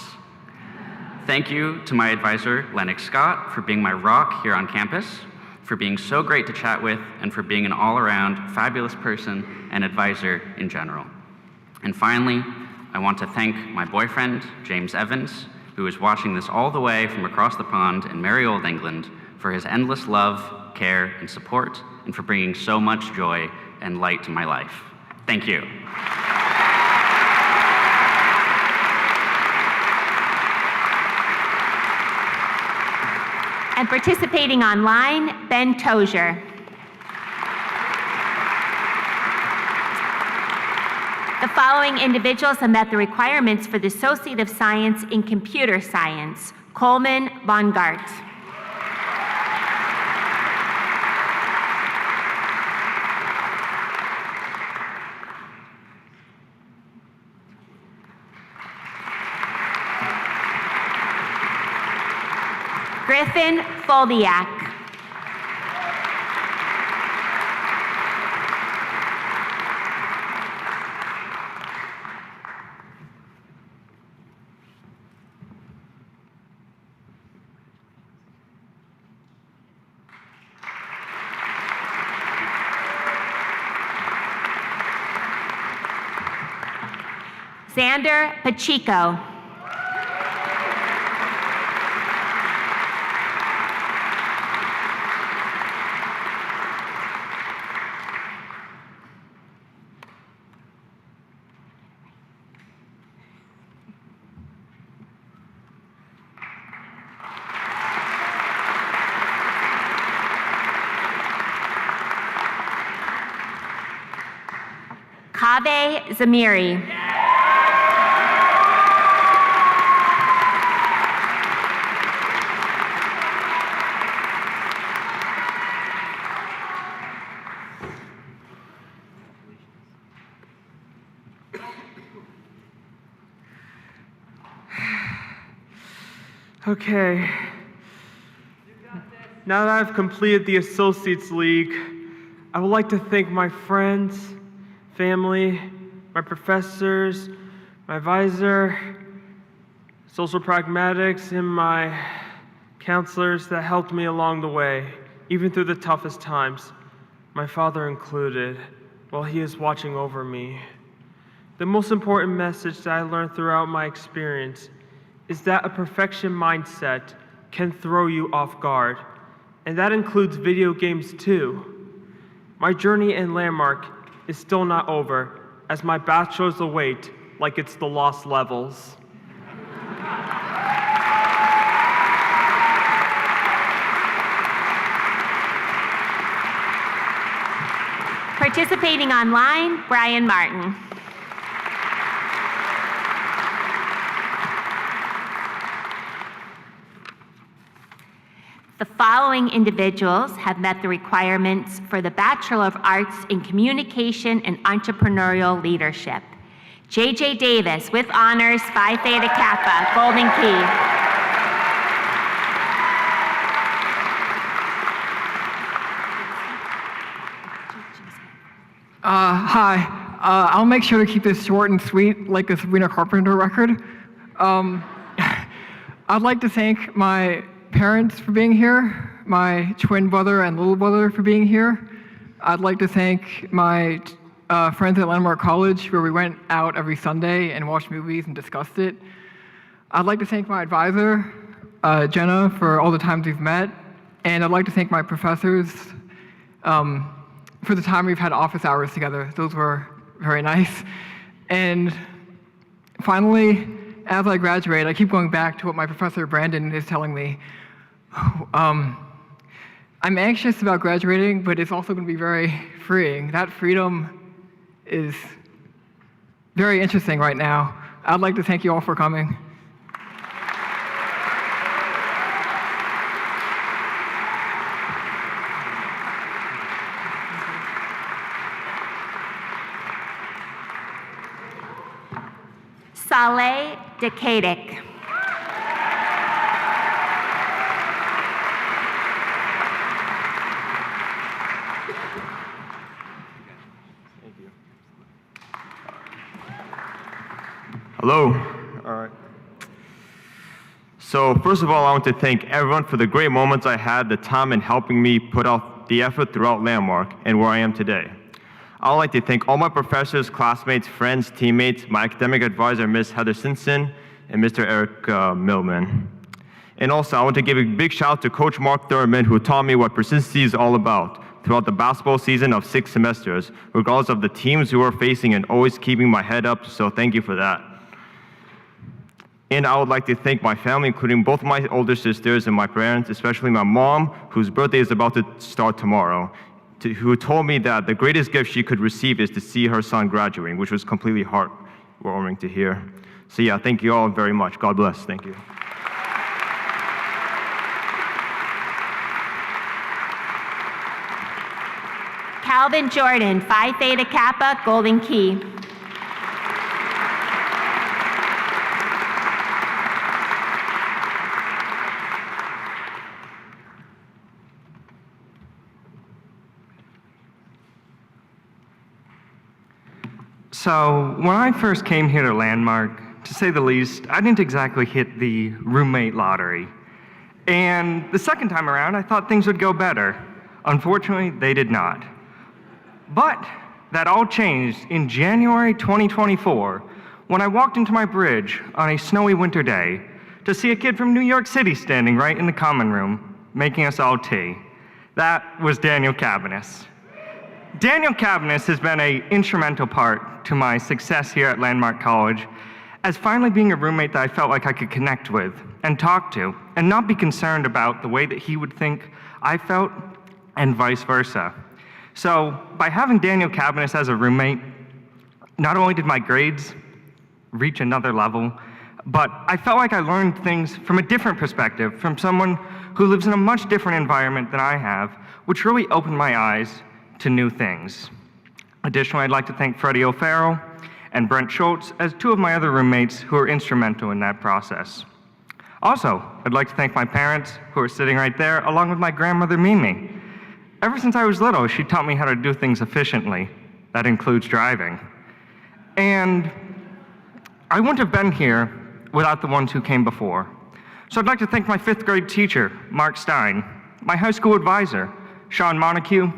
Thank you to my advisor, Lennox Scott, for being my rock here on campus, for being so great to chat with, and for being an all-around fabulous person and advisor in general. And finally, I want to thank my boyfriend, James Evans, who is watching this all the way from across the pond in merry old England, for his endless love, care, and support, and for bringing so much joy and light to my life. Thank you. And participating online, Ben Tozier. The following individuals have met the requirements for the Associate of Science in Computer Science: Coleman von Gart. Griffin Foldiak. Xander Pacheco. Kaveh Zamiri. Okay. Now that I've completed the Associates League, I would like to thank my friends, family, my professors, my advisor, social pragmatics, and my counselors that helped me along the way, even through the toughest times, my father included, while he is watching over me. The most important message that I learned throughout my experience is that a perfection mindset can throw you off guard, and that includes video games too. My journey in Landmark is still not over, as my bachelor's await like it's the lost levels. Participating online, Brian Martin. The following individuals have met the requirements for the Bachelor of Arts in Communication and Entrepreneurial Leadership. J.J. Davis with honors, Phi Theta Kappa, Golden Key. Hi. I'll make sure to keep this short and sweet like a Sabrina Carpenter record. I'd like to thank my parents for being here, my twin brother and little brother for being here. I'd like to thank my friends at Landmark College, where we went out every Sunday and watched movies and discussed it. I'd like to thank my advisor, Jenna, for all the times we've met. And I'd like to thank my professors for the time we've had office hours together. Those were very nice. And finally, as I graduate, I keep going back to what my professor Brandon is telling me. I'm anxious about graduating, but it's also going to be very freeing. That freedom is very interesting right now. I'd like to thank you all for coming. Saleh Dekadik. Hello. All right. So first of all, I want to thank everyone for the great moments I had, the time in helping me put out the effort throughout Landmark and where I am today. I would like to thank all my professors, classmates, friends, teammates, my academic advisor, Ms. Heather Simpson, and Mr. Eric Millman. And also, I want to give a big shout out to Coach Mark Thurman, who taught me what persistency is all about throughout the basketball season of 6 semesters, regardless of the teams we were facing, and always keeping my head up, so thank you for that. And I would like to thank my family, including both my older sisters and my parents, especially my mom, whose birthday is about to start tomorrow, who told me that the greatest gift she could receive is to see her son graduating, which was completely heartwarming to hear. So yeah, thank you all very much. God bless. Thank you. Calvin Jordan, Phi Theta Kappa, Golden Key. So when I first came here to Landmark, to say the least, I didn't exactly hit the roommate lottery. And the second time around, I thought things would go better. Unfortunately, they did not. But that all changed in January 2024 when I walked into my bridge on a snowy winter day to see a kid from New York City standing right in the common room, making us all tea. That was Daniel Cavanis. Daniel Cavanis has been an instrumental part to my success here at Landmark College, as finally being a roommate that I felt like I could connect with and talk to, and not be concerned about the way that he would think I felt, and vice versa. So by having Daniel Cavanis as a roommate, not only did my grades reach another level, but I felt like I learned things from a different perspective, from someone who lives in a much different environment than I have, which really opened my eyes to new things. Additionally, I'd like to thank Freddie O'Farrell and Brent Schultz as two of my other roommates who were instrumental in that process. Also, I'd like to thank my parents who are sitting right there, along with my grandmother Mimi. Ever since I was little, she taught me how to do things efficiently. That includes driving. And I wouldn't have been here without the ones who came before. So I'd like to thank my 5th grade teacher, Mark Stein, my high school advisor, Sean Montague,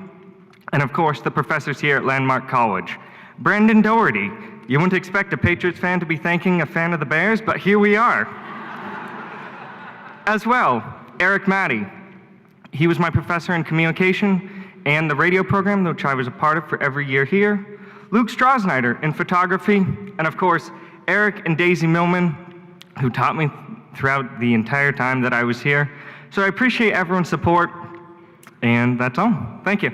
and of course, the professors here at Landmark College. Brandon Doherty, you wouldn't expect a Patriots fan to be thanking a fan of the Bears, but here we are. As well, Eric Matty. He was my professor in communication and the radio program, which I was a part of for every year here. Luke Strasnider in photography, and of course, Eric and Daisy Millman, who taught me throughout the entire time that I was here. So I appreciate everyone's support, and that's all. Thank you.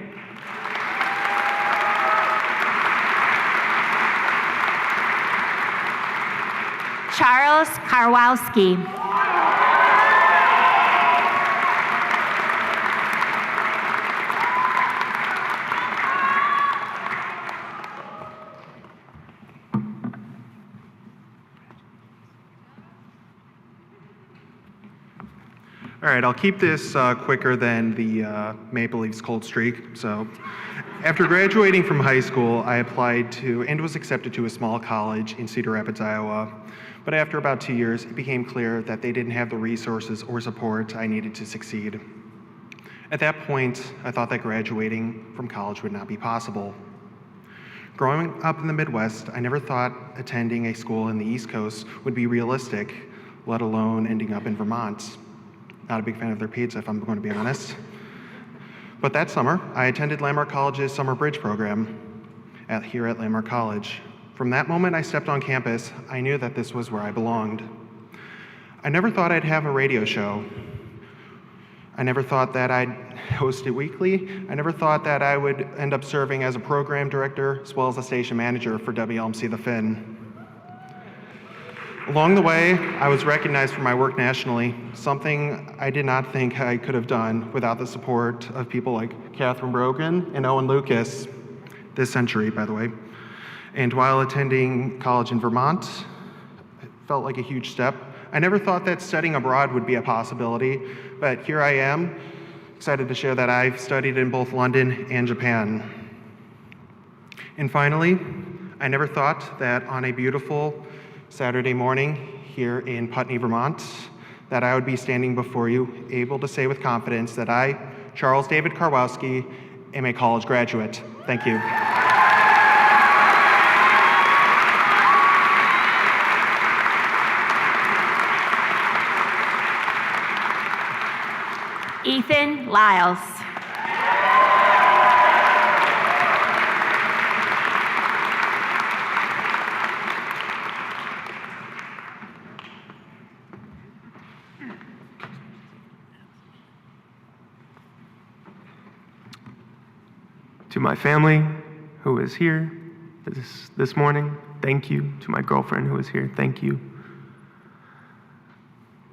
Charles Karwowski. All right, I'll keep this quicker than the Maple Leafs cold streak. So, after graduating from high school, I applied to and was accepted to a small college in Cedar Rapids, Iowa. But after about 2 years, it became clear that they didn't have the resources or support I needed to succeed. At that point, I thought that graduating from college would not be possible. Growing up in the Midwest, I never thought attending a school in the East Coast would be realistic, let alone ending up in Vermont. Not a big fan of their pizza, if I'm going to be honest. But that summer, I attended Landmark College's summer bridge program here at Landmark College. From that moment I stepped on campus, I knew that this was where I belonged. I never thought I'd have a radio show. I never thought that I'd host it weekly. I never thought that I would end up serving as a program director as well as a station manager for WLMC The Finn. Along the way, I was recognized for my work nationally, something I did not think I could have done without the support of people like Catherine Brogan and Owen Lucas, this century, by the way. And while attending college in Vermont, it felt like a huge step. I never thought that studying abroad would be a possibility, but here I am, excited to share that I've studied in both London and Japan. And finally, I never thought that on a beautiful Saturday morning here in Putney, Vermont, that I would be standing before you, able to say with confidence that I, Charles David Karwowski, am a college graduate. Thank you. Ethan Lyles. To my family who is here this morning, thank you. To my girlfriend who is here, thank you.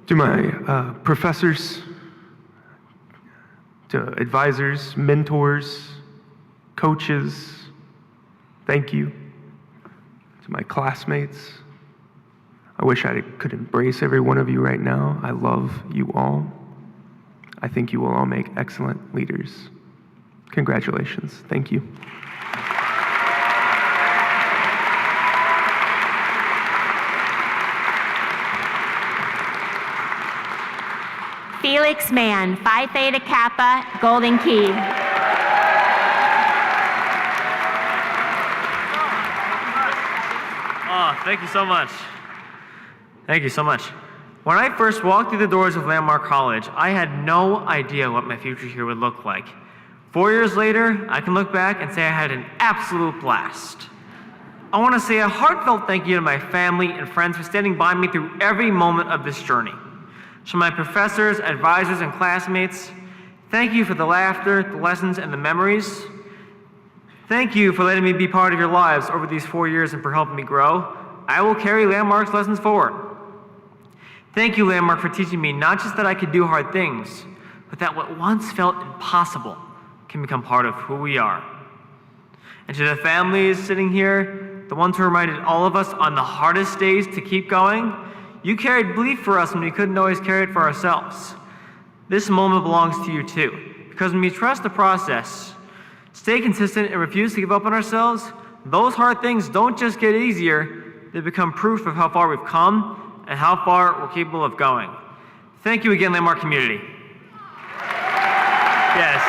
To my professors, to advisors, mentors, coaches, thank you. To my classmates, I wish I could embrace every one of you right now. I love you all. I think you will all make excellent leaders. Congratulations. Thank you. Felix Mann, Phi Theta Kappa, Golden Key. Oh, thank you so much. Thank you so much. When I first walked through the doors of Landmark College, I had no idea what my future here would look like. 4 years later, I can look back and say I had an absolute blast. I want to say a heartfelt thank you to my family and friends for standing by me through every moment of this journey. To my professors, advisors, and classmates, thank you for the laughter, the lessons, and the memories. Thank you for letting me be part of your lives over these 4 years and for helping me grow. I will carry Landmark's lessons forward. Thank you, Landmark, for teaching me not just that I could do hard things, but that what once felt impossible can become part of who we are. And to the families sitting here, the ones who reminded all of us on the hardest days to keep going, you carried belief for us when we couldn't always carry it for ourselves. This moment belongs to you too, because when we trust the process, stay consistent, and refuse to give up on ourselves, those hard things don't just get easier, they become proof of how far we've come and how far we're capable of going. Thank you again, Landmark community. Yes.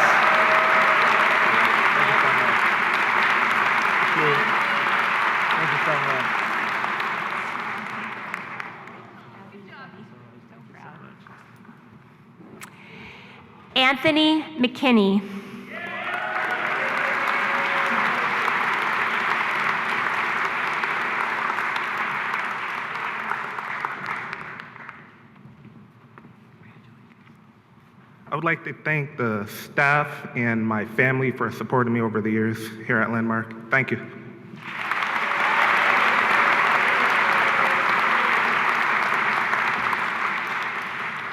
Thank you so much. Anthony McKinney. I would like to thank the staff and my family for supporting me over the years here at Landmark. Thank you.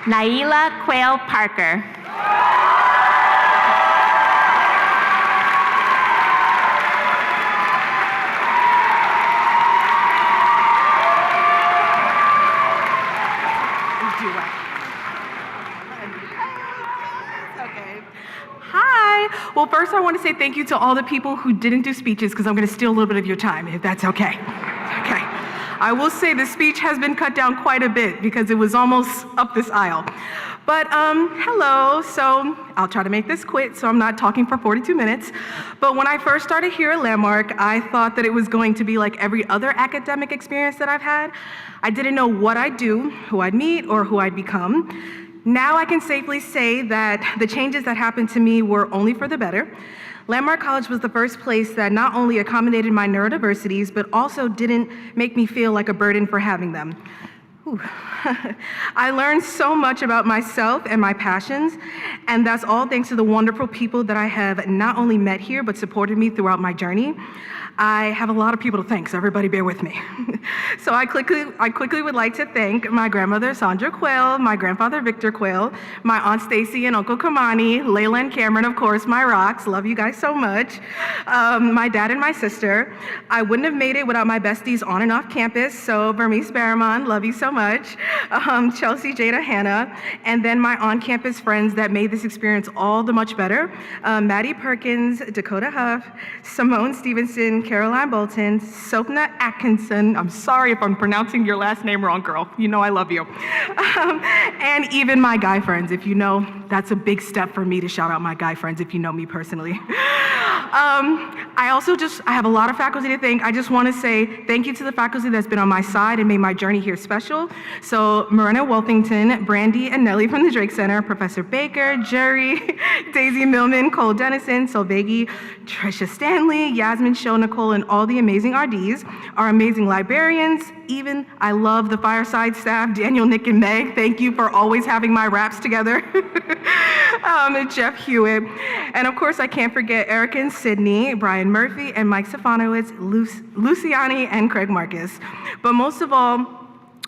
Naila Quayle Parker. Hi. Well, first I want to say thank you to all the people who didn't do speeches because I'm going to steal a little bit of your time, if that's okay. Okay. I will say the speech has been cut down quite a bit because it was almost up this aisle. But hello, so I'll try to make this quick so I'm not talking for 42 minutes. But when I first started here at Landmark, I thought that it was going to be like every other academic experience that I've had. I didn't know what I'd do, who I'd meet, or who I'd become. Now I can safely say that the changes that happened to me were only for the better. Landmark College was the first place that not only accommodated my neurodiversities, but also didn't make me feel like a burden for having them. I learned so much about myself and my passions, and that's all thanks to the wonderful people that I have not only met here, but supported me throughout my journey. I have a lot of people to thank, so everybody bear with me. So I quickly would like to thank my grandmother, Sandra Quayle, my grandfather, Victor Quayle, my Aunt Stacy and Uncle Kamani, Layla and Cameron, of course, my rocks, love you guys so much, my dad and my sister. I wouldn't have made it without my besties on and off campus, so Bernice Barramon, love you so much, Chelsea, Jada, Hannah, and then my on-campus friends that made this experience all the much better, Maddie Perkins, Dakota Huff, Simone Stevenson, Caroline Bolton, Sopna Atkinson, I'm sorry if I'm pronouncing your last name wrong, girl, you know I love you, and even my guy friends, if you know, that's a big step for me to shout out my guy friends if you know me personally. I have a lot of faculty to thank. I just want to say thank you to the faculty that's been on my side and made my journey here special. So Marina Wolfington, Brandy and Nellie from the Drake Center, Professor Baker, Jerry, Daisy Millman, Cole Dennison, Solveig, Trisha Stanley, Yasmin Show, Nicole, and all the amazing RDs, our amazing librarians, even I love the fireside staff, Daniel, Nick, and Meg. Thank you for always having my raps together. Jeff Hewitt. And of course, I can't forget Erica and Sydney, Brian Murphy, and Mike Stefanowitz, Luciani, and Craig Marcus. But most of all,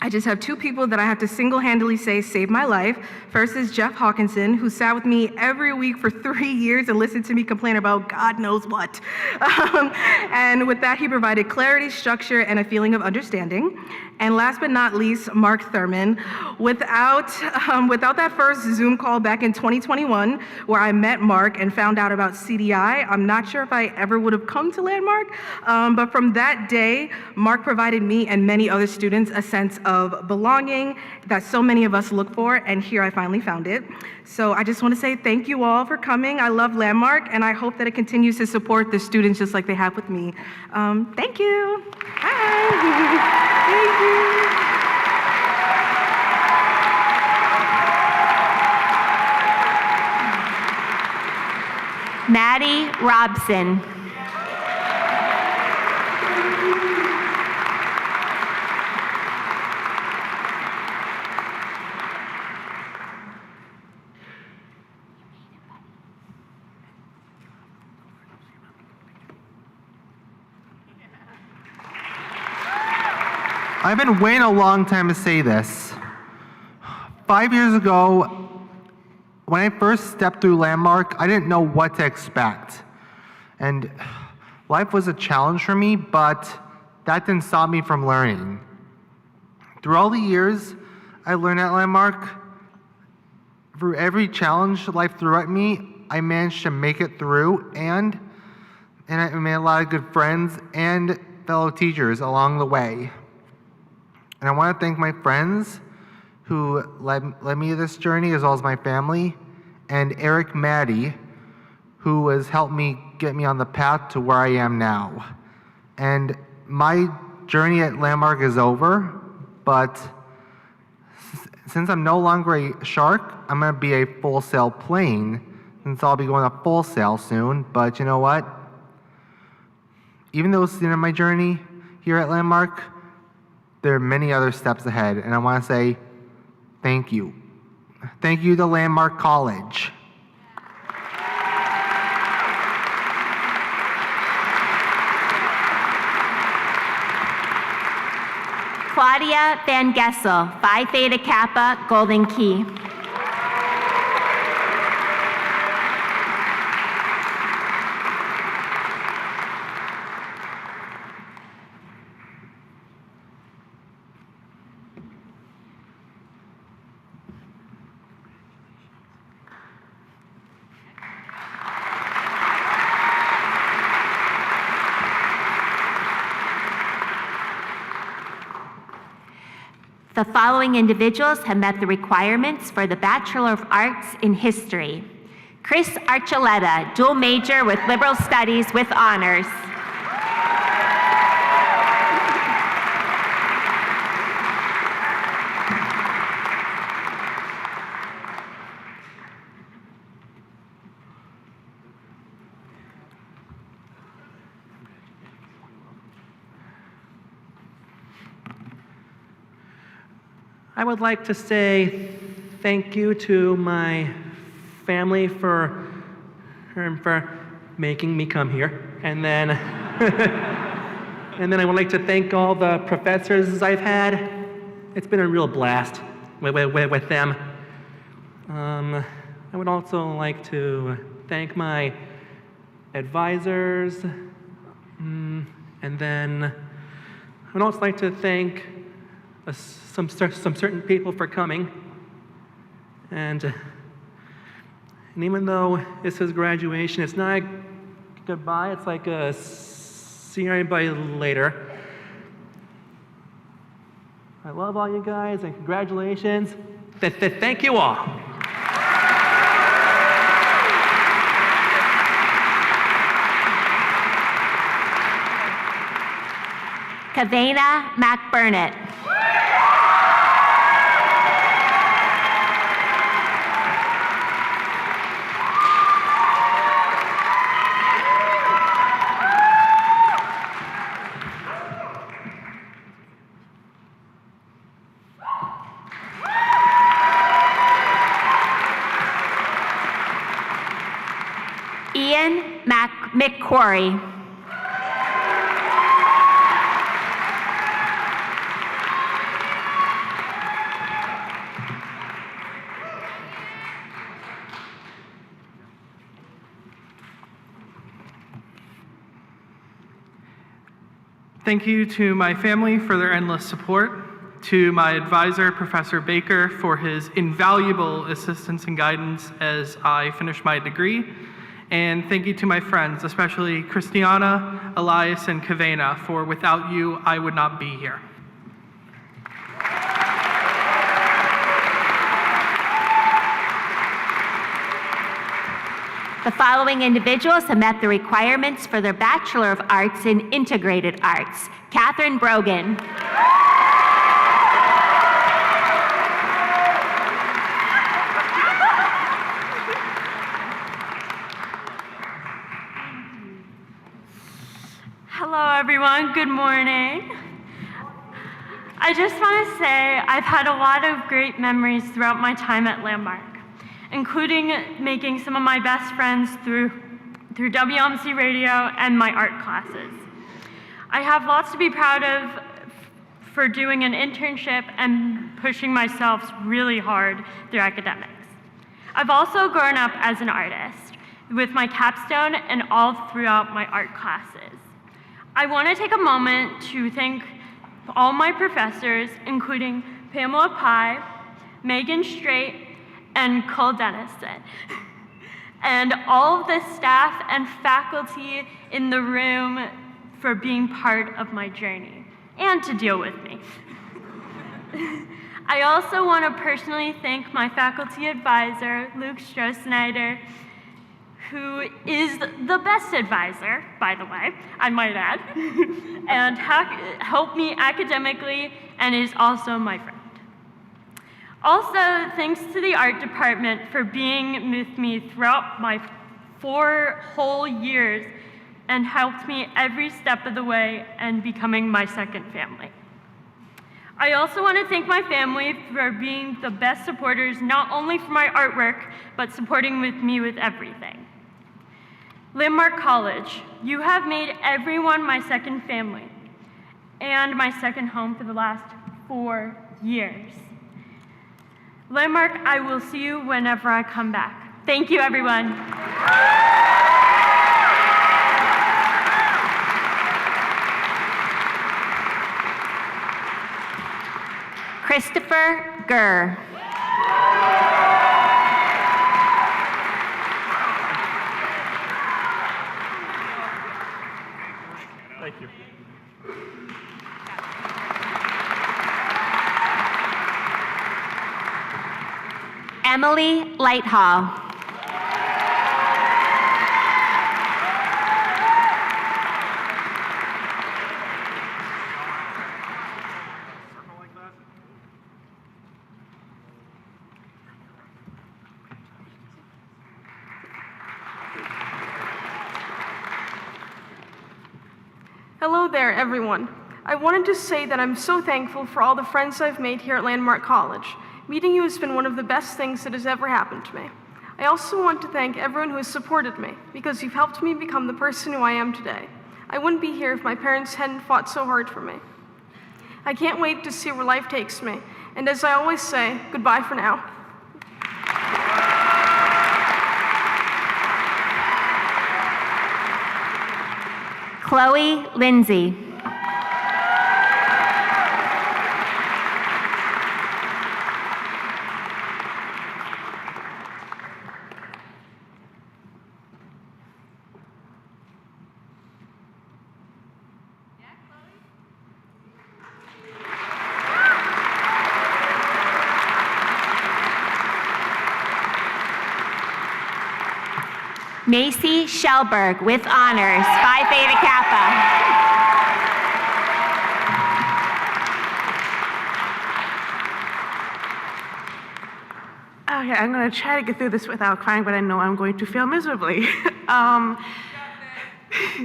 I just have two people that I have to single-handedly say saved my life. First is Jeff Hawkinson, who sat with me every week for 3 years and listened to me complain about God knows what. And with that, he provided clarity, structure, and a feeling of understanding. And last but not least, Mark Thurman. Without that first Zoom call back in 2021, where I met Mark and found out about CDI, I'm not sure if I ever would have come to Landmark. But from that day, Mark provided me and many other students a sense of belonging that so many of us look for, and here I finally found it. So I just want to say thank you all for coming. I love Landmark, and I hope that it continues to support the students just like they have with me. Thank you. Bye. Thank you. Maddie Robson. I've been waiting a long time to say this. 5 years ago, when I first stepped through Landmark, I didn't know what to expect. And life was a challenge for me, but that didn't stop me from learning. Through all the years I learned at Landmark, through every challenge life threw at me, I managed to make it through, and I made a lot of good friends and fellow teachers along the way. And I want to thank my friends who led me to this journey, as well as my family, and Eric Maddie, who has helped me get me on the path to where I am now. And my journey at Landmark is over, but Since I'm no longer a shark, I'm going to be a full sail plane, since I'll be going up full sail soon. But you know what? Even though it's the end of my journey here at Landmark, there are many other steps ahead, and I want to say thank you. Thank you to Landmark College. Claudia Van Gessel, Phi Theta Kappa, Golden Key. The following individuals have met the requirements for the Bachelor of Arts in History. Chris Archuleta, dual major with Liberal Studies with honors. I would like to say thank you to my family for making me come here. And then, and then I would like to thank all the professors I've had. It's been a real blast with them. I would also like to thank my advisors. And then I would also like to thank some certain people for coming, and even though this is graduation, it's not a goodbye, it's like a see everybody later. I love all you guys and congratulations. Thank you all. Kavena McBurnett. Ian McQuarrie. Thank you to my family for their endless support, to my advisor, Professor Baker, for his invaluable assistance and guidance as I finish my degree, and thank you to my friends, especially Christiana, Elias, and Kavena, for without you, I would not be here. The following individuals have met the requirements for their Bachelor of Arts in Integrated Arts. Catherine Brogan. Hello, everyone. Good morning. I just want to say I've had a lot of great memories throughout my time at Landmark, including making some of my best friends through WMC radio and my art classes. I have lots to be proud of for doing an internship and pushing myself really hard through academics. I've also grown up as an artist with my capstone and all throughout my art classes. I want to take a moment to thank all my professors, including Pamela Pye, Megan Straight, and Cole Dennison, and all of the staff and faculty in the room for being part of my journey and to deal with me. I also want to personally thank my faculty advisor, Luke Stroh-Snyder, who is the best advisor, by the way, I might add, and helped me academically and is also my friend. Also, thanks to the art department for being with me throughout my 4 whole years and helped me every step of the way and becoming my second family. I also want to thank my family for being the best supporters, not only for my artwork, but supporting me with everything. Landmark College, you have made everyone my second family and my second home for the last 4 years. Landmark, I will see you whenever I come back. Thank you, everyone. Christopher Gurr. Thank you. Emily Lighthall. Hello there, everyone. I wanted to say that I'm so thankful for all the friends I've made here at Landmark College. Meeting you has been one of the best things that has ever happened to me. I also want to thank everyone who has supported me, because you've helped me become the person who I am today. I wouldn't be here if my parents hadn't fought so hard for me. I can't wait to see where life takes me, and as I always say, goodbye for now. Chloe Lindsay. Macy Shellberg with honors, Phi Beta Kappa. Okay, I'm going to try to get through this without crying, but I know I'm going to fail miserably.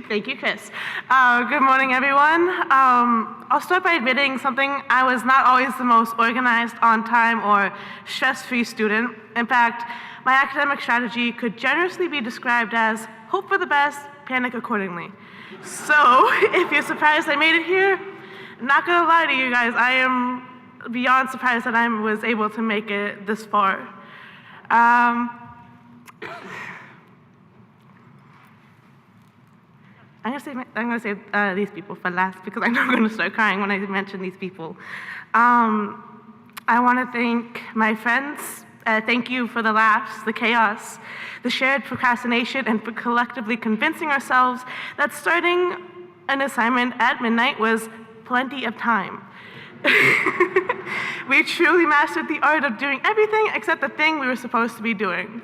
Thank you, Chris. Good morning, everyone. I'll start by admitting something. I was not always the most organized, on time, or stress-free student. In fact, my academic strategy could generously be described as hope for the best, panic accordingly. So, if you're surprised I made it here, I'm not gonna lie to you guys, I am beyond surprised that I was able to make it this far. I'm gonna say these people for last because I know I'm gonna start crying when I mention these people. I wanna thank my friends. Thank you for the laughs, the chaos, the shared procrastination, and for collectively convincing ourselves that starting an assignment at midnight was plenty of time. We truly mastered the art of doing everything except the thing we were supposed to be doing.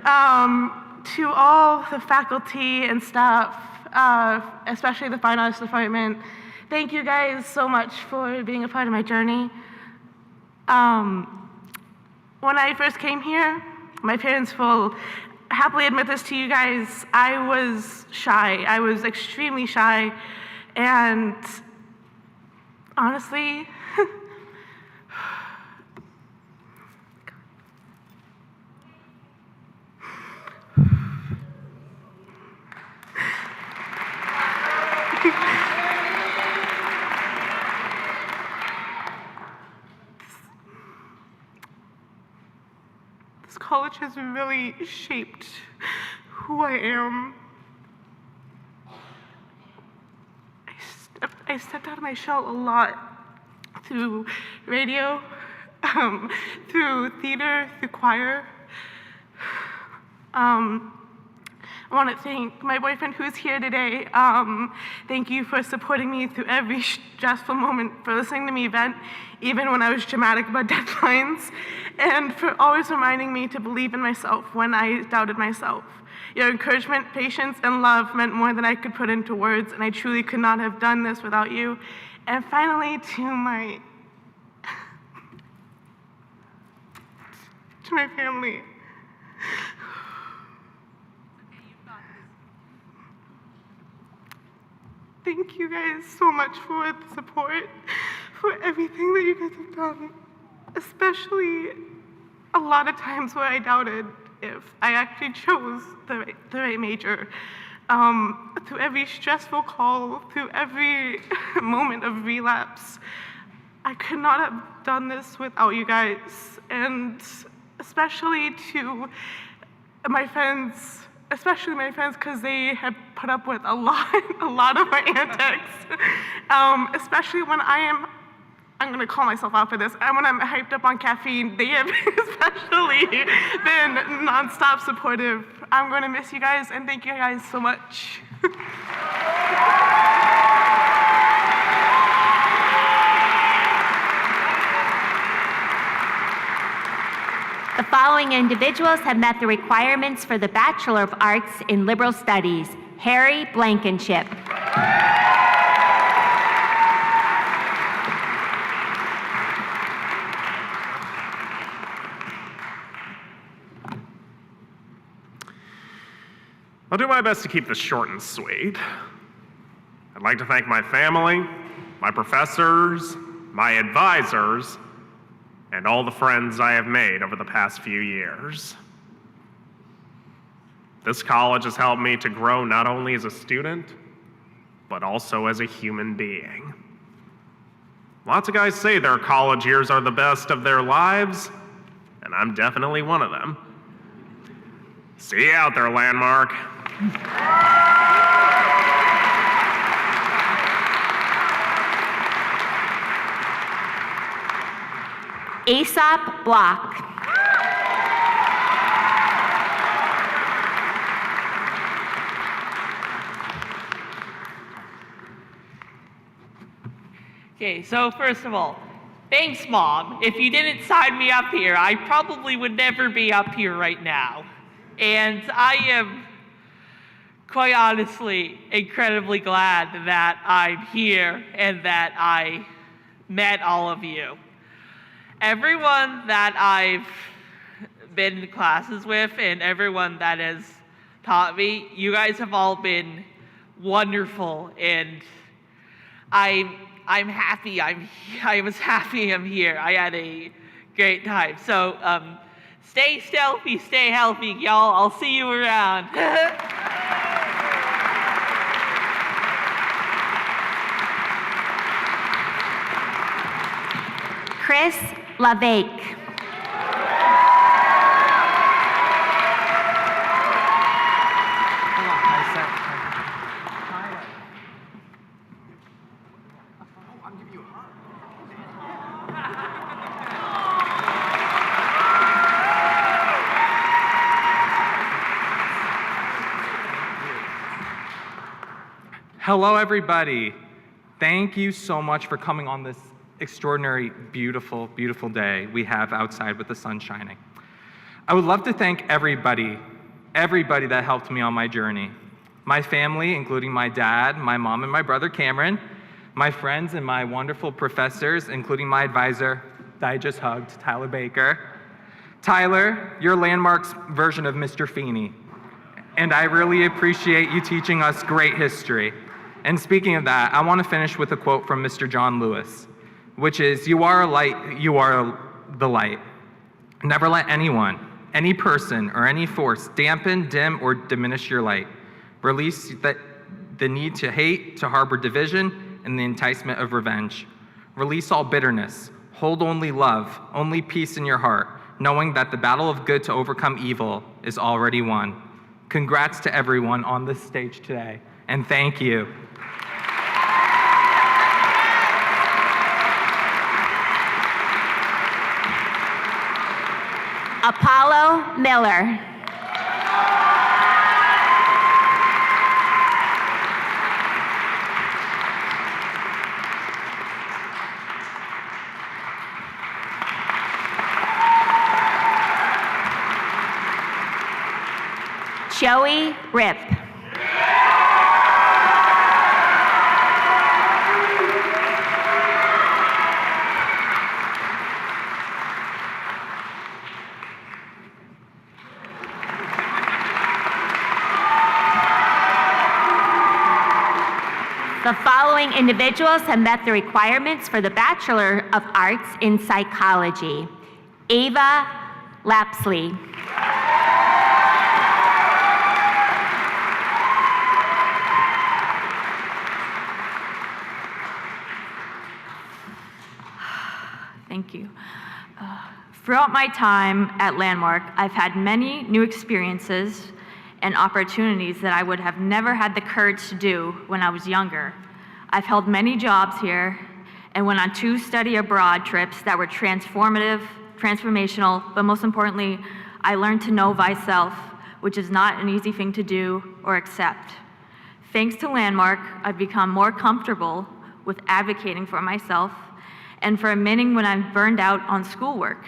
To all the faculty and staff, especially the Fine Arts Department, thank you guys so much for being a part of my journey. When I first came here, my parents will happily admit this to you guys, I was shy. I was extremely shy, and honestly, this college has really shaped who I am. I stepped out of my shell a lot through radio, through theater, through choir. I want to thank my boyfriend who's here today. Thank you for supporting me through every stressful moment, for listening to me vent, even when I was dramatic about deadlines, and for always reminding me to believe in myself when I doubted myself. Your encouragement, patience, and love meant more than I could put into words, and I truly could not have done this without you. And finally, to my to my family. Thank you guys so much for the support, for everything that you guys have done, especially a lot of times where I doubted if I actually chose the right major. Through every stressful call, through every moment of relapse, I could not have done this without you guys, and especially to my friends, because they have put up with a lot of my antics, especially when I'm gonna call myself out for this, and when I'm hyped up on caffeine, they have especially been nonstop supportive. I'm gonna miss you guys, and thank you guys so much. The following individuals have met the requirements for the Bachelor of Arts in Liberal Studies. Harry Blankenship. I'll do my best to keep this short and sweet. I'd like to thank my family, my professors, my advisors, and all the friends I have made over the past few years. This college has helped me to grow not only as a student, but also as a human being. Lots of guys say their college years are the best of their lives, and I'm definitely one of them. See you out there, Landmark. Aesop Block. Okay, so first of all, thanks, Mom. If you didn't sign me up here, I probably would never be up here right now. And I am, quite honestly, incredibly glad that I'm here and that I met all of you. Everyone that I've been in classes with and everyone that has taught me, you guys have all been wonderful, and I'm happy. I was happy I'm here. I had a great time. So stay stealthy, stay healthy, y'all. I'll see you around. Chris LaVake. Hello, everybody. Thank you so much for coming on this extraordinary, beautiful, beautiful day we have outside with the sun shining. I would love to thank everybody that helped me on my journey. My family, including my dad, my mom, and my brother Cameron, my friends and my wonderful professors, including my advisor that I just hugged, Tyler Baker. Tyler, you're Landmark's version of Mr. Feeney, and I really appreciate you teaching us great history. And speaking of that, I want to finish with a quote from Mr. John Lewis, which is, "You are a light, you are the light. Never let anyone, any person, or any force dampen, dim, or diminish your light. Release the need to hate, to harbor division, and the enticement of revenge. Release all bitterness. Hold only love, only peace in your heart, knowing that the battle of good to overcome evil is already won." Congrats to everyone on this stage today, and thank you. Apollo Miller. Joey Rip. The following individuals have met the requirements for the Bachelor of Arts in Psychology. Ava Lapsley. Thank you. Throughout my time at Landmark, I've had many new experiences and opportunities that I would have never had the courage to do when I was younger. I've held many jobs here and went on 2 study abroad trips that were transformational, but most importantly, I learned to know myself, which is not an easy thing to do or accept. Thanks to Landmark, I've become more comfortable with advocating for myself and for admitting when I'm burned out on schoolwork.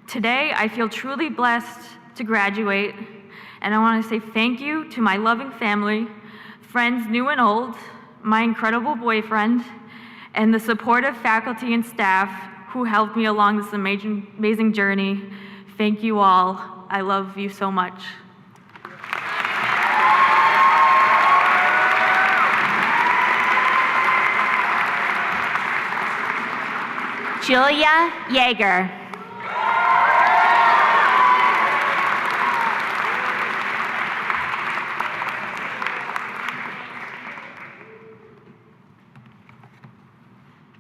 Today, I feel truly blessed to graduate, and I want to say thank you to my loving family, friends new and old, my incredible boyfriend, and the supportive faculty and staff who helped me along this amazing journey. Thank you all. I love you so much. Julia Yeager.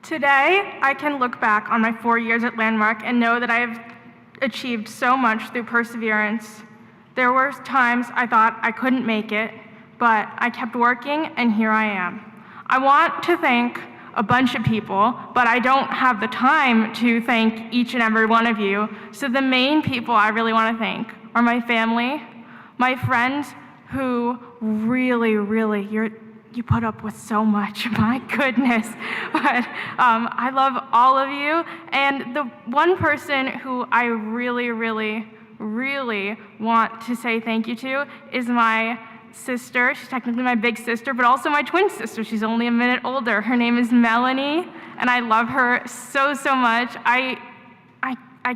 Today, I can look back on my 4 years at Landmark and know that I have achieved so much through perseverance. There were times I thought I couldn't make it, but I kept working, and here I am. I want to thank a bunch of people, but I don't have the time to thank each and every one of you. So the main people I really want to thank are my family, my friends who really, you put up with so much, my goodness. But I love all of you. And the one person who I really want to say thank you to is my sister. She's technically my big sister, but also my twin sister. She's only a minute older. Her name is Melanie, and I love her so much. I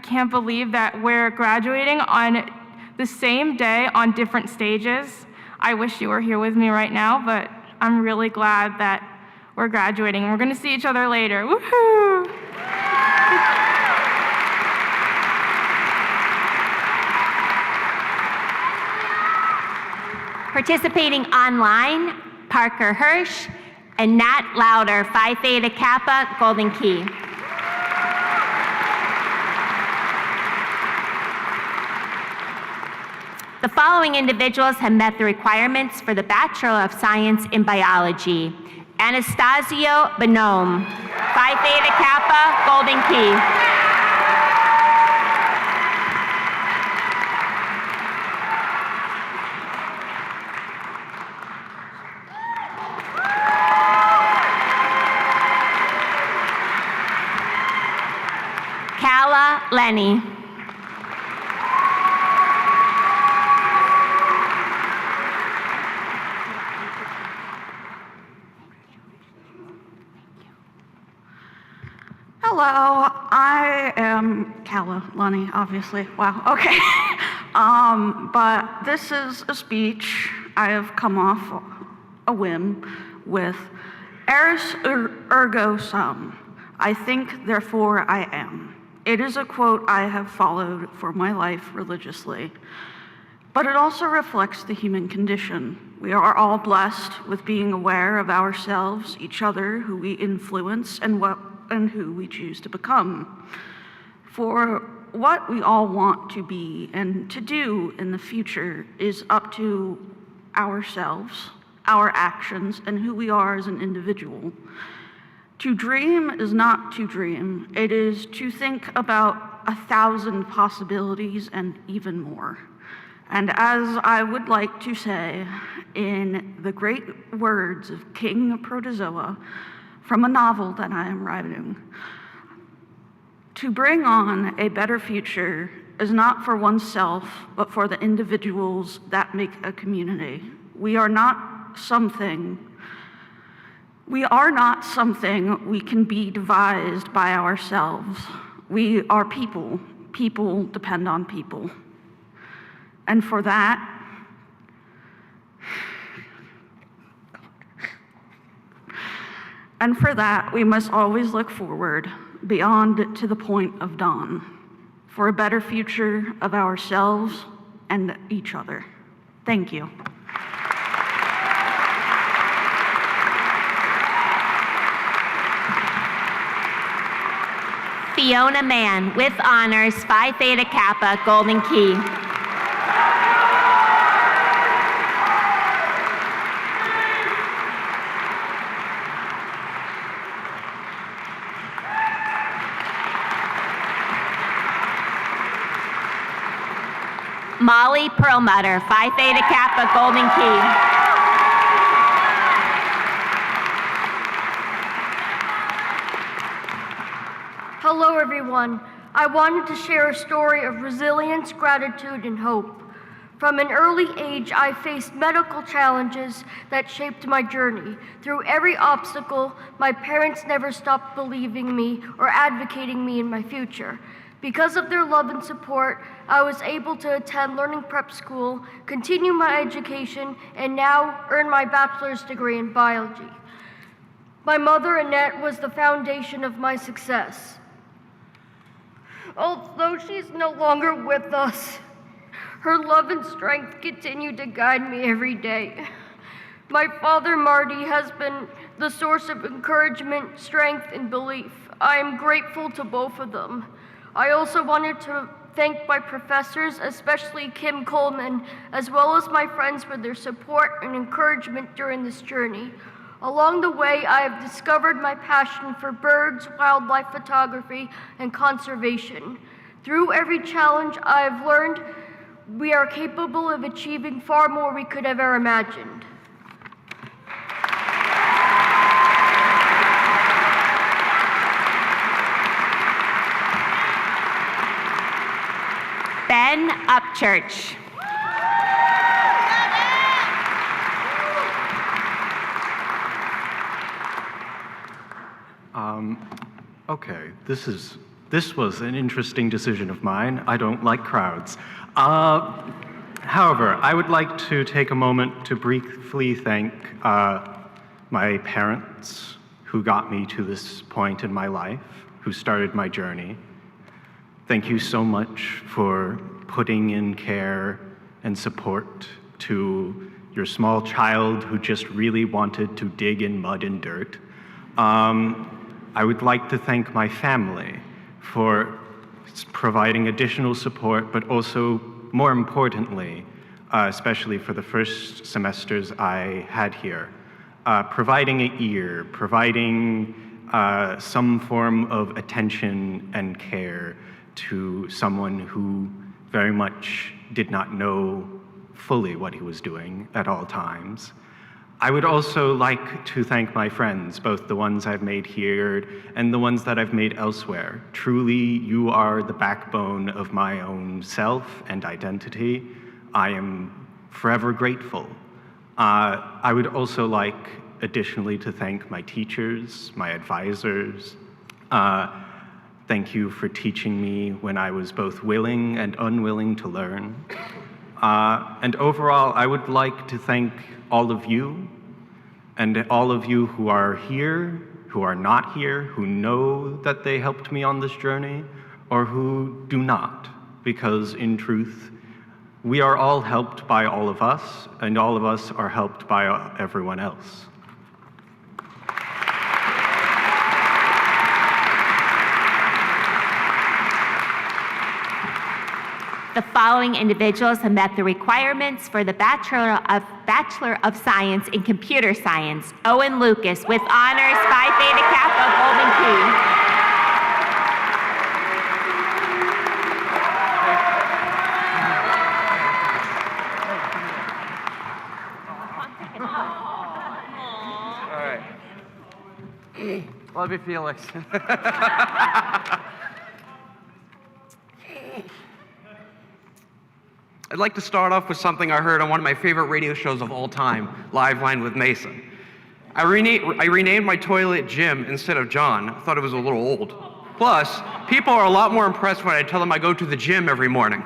can't believe that we're graduating on the same day on different stages. I wish you were here with me right now, but I'm really glad that we're graduating. We're gonna see each other later. Woohoo! Participating online, Parker Hirsch and Nat Lauder, Phi Theta Kappa, Golden Key. The following individuals have met the requirements for the Bachelor of Science in Biology. Anastasio Bonhomme, Phi Theta Kappa, Golden Key. Kala Lenny. Hello, I am Kala Lunny, obviously. Wow, okay. But this is a speech I have come off a whim with. Eris ergo sum. I think, therefore I am. It is a quote I have followed for my life religiously. But it also reflects the human condition. We are all blessed with being aware of ourselves, each other, who we influence, and who we choose to become. For what we all want to be and to do in the future is up to ourselves, our actions, and who we are as an individual. To dream is not to dream. It is to think about 1,000 possibilities and even more. And as I would like to say in the great words of King Protozoa, from a novel that I am writing, to bring on a better future is not for oneself, but for the individuals that make a community. We are not something we can be devised by ourselves. We are people. People depend on people. And for that, And for that, we must always look forward, beyond to the point of dawn, for a better future of ourselves and each other. Thank you. Fiona Mann, with honors, Phi Theta Kappa, Golden Key. Molly Perlmutter, Phi Theta Kappa, Golden Key. Hello, everyone. I wanted to share a story of resilience, gratitude, and hope. From an early age, I faced medical challenges that shaped my journey. Through every obstacle, my parents never stopped believing me or advocating me in my future. Because of their love and support, I was able to attend learning prep school, continue my education, and now earn my bachelor's degree in biology. My mother, Annette, was the foundation of my success. Although she's no longer with us, her love and strength continue to guide me every day. My father, Marty, has been the source of encouragement, strength, and belief. I am grateful to both of them. I also wanted to thank my professors, especially Kim Coleman, as well as my friends for their support and encouragement during this journey. Along the way, I have discovered my passion for birds, wildlife photography, and conservation. Through every challenge I have learned, we are capable of achieving far more we could have ever imagined. Ben Upchurch. Okay, this was an interesting decision of mine. I don't like crowds. However, I would like to take a moment to briefly thank my parents who got me to this point in my life, who started my journey. Thank you so much for putting in care and support to your small child who just really wanted to dig in mud and dirt. I would like to thank my family for providing additional support, but also, more importantly, especially for the first semesters I had here, providing an ear, providing some form of attention and care to someone who very much did not know fully what he was doing at all times. I would also like to thank my friends, both the ones I've made here and the ones that I've made elsewhere. Truly, you are the backbone of my own self and identity. I am forever grateful. I would also like, additionally, to thank my teachers, my advisors. Thank you for teaching me when I was both willing and unwilling to learn. And overall, I would like to thank all of you, and all of you who are here, who are not here, who know that they helped me on this journey, or who do not, because in truth, we are all helped by all of us, and all of us are helped by everyone else. The following individuals have met the requirements for the Bachelor of Science in Computer Science. Owen Lucas, with honors, Phi Theta Kappa, Golden Key. Love you, Felix. I'd like to start off with something I heard on one of my favorite radio shows of all time, Live Line with Mason. I renamed my toilet Jim instead of John. I thought it was a little old. Plus, people are a lot more impressed when I tell them I go to the gym every morning.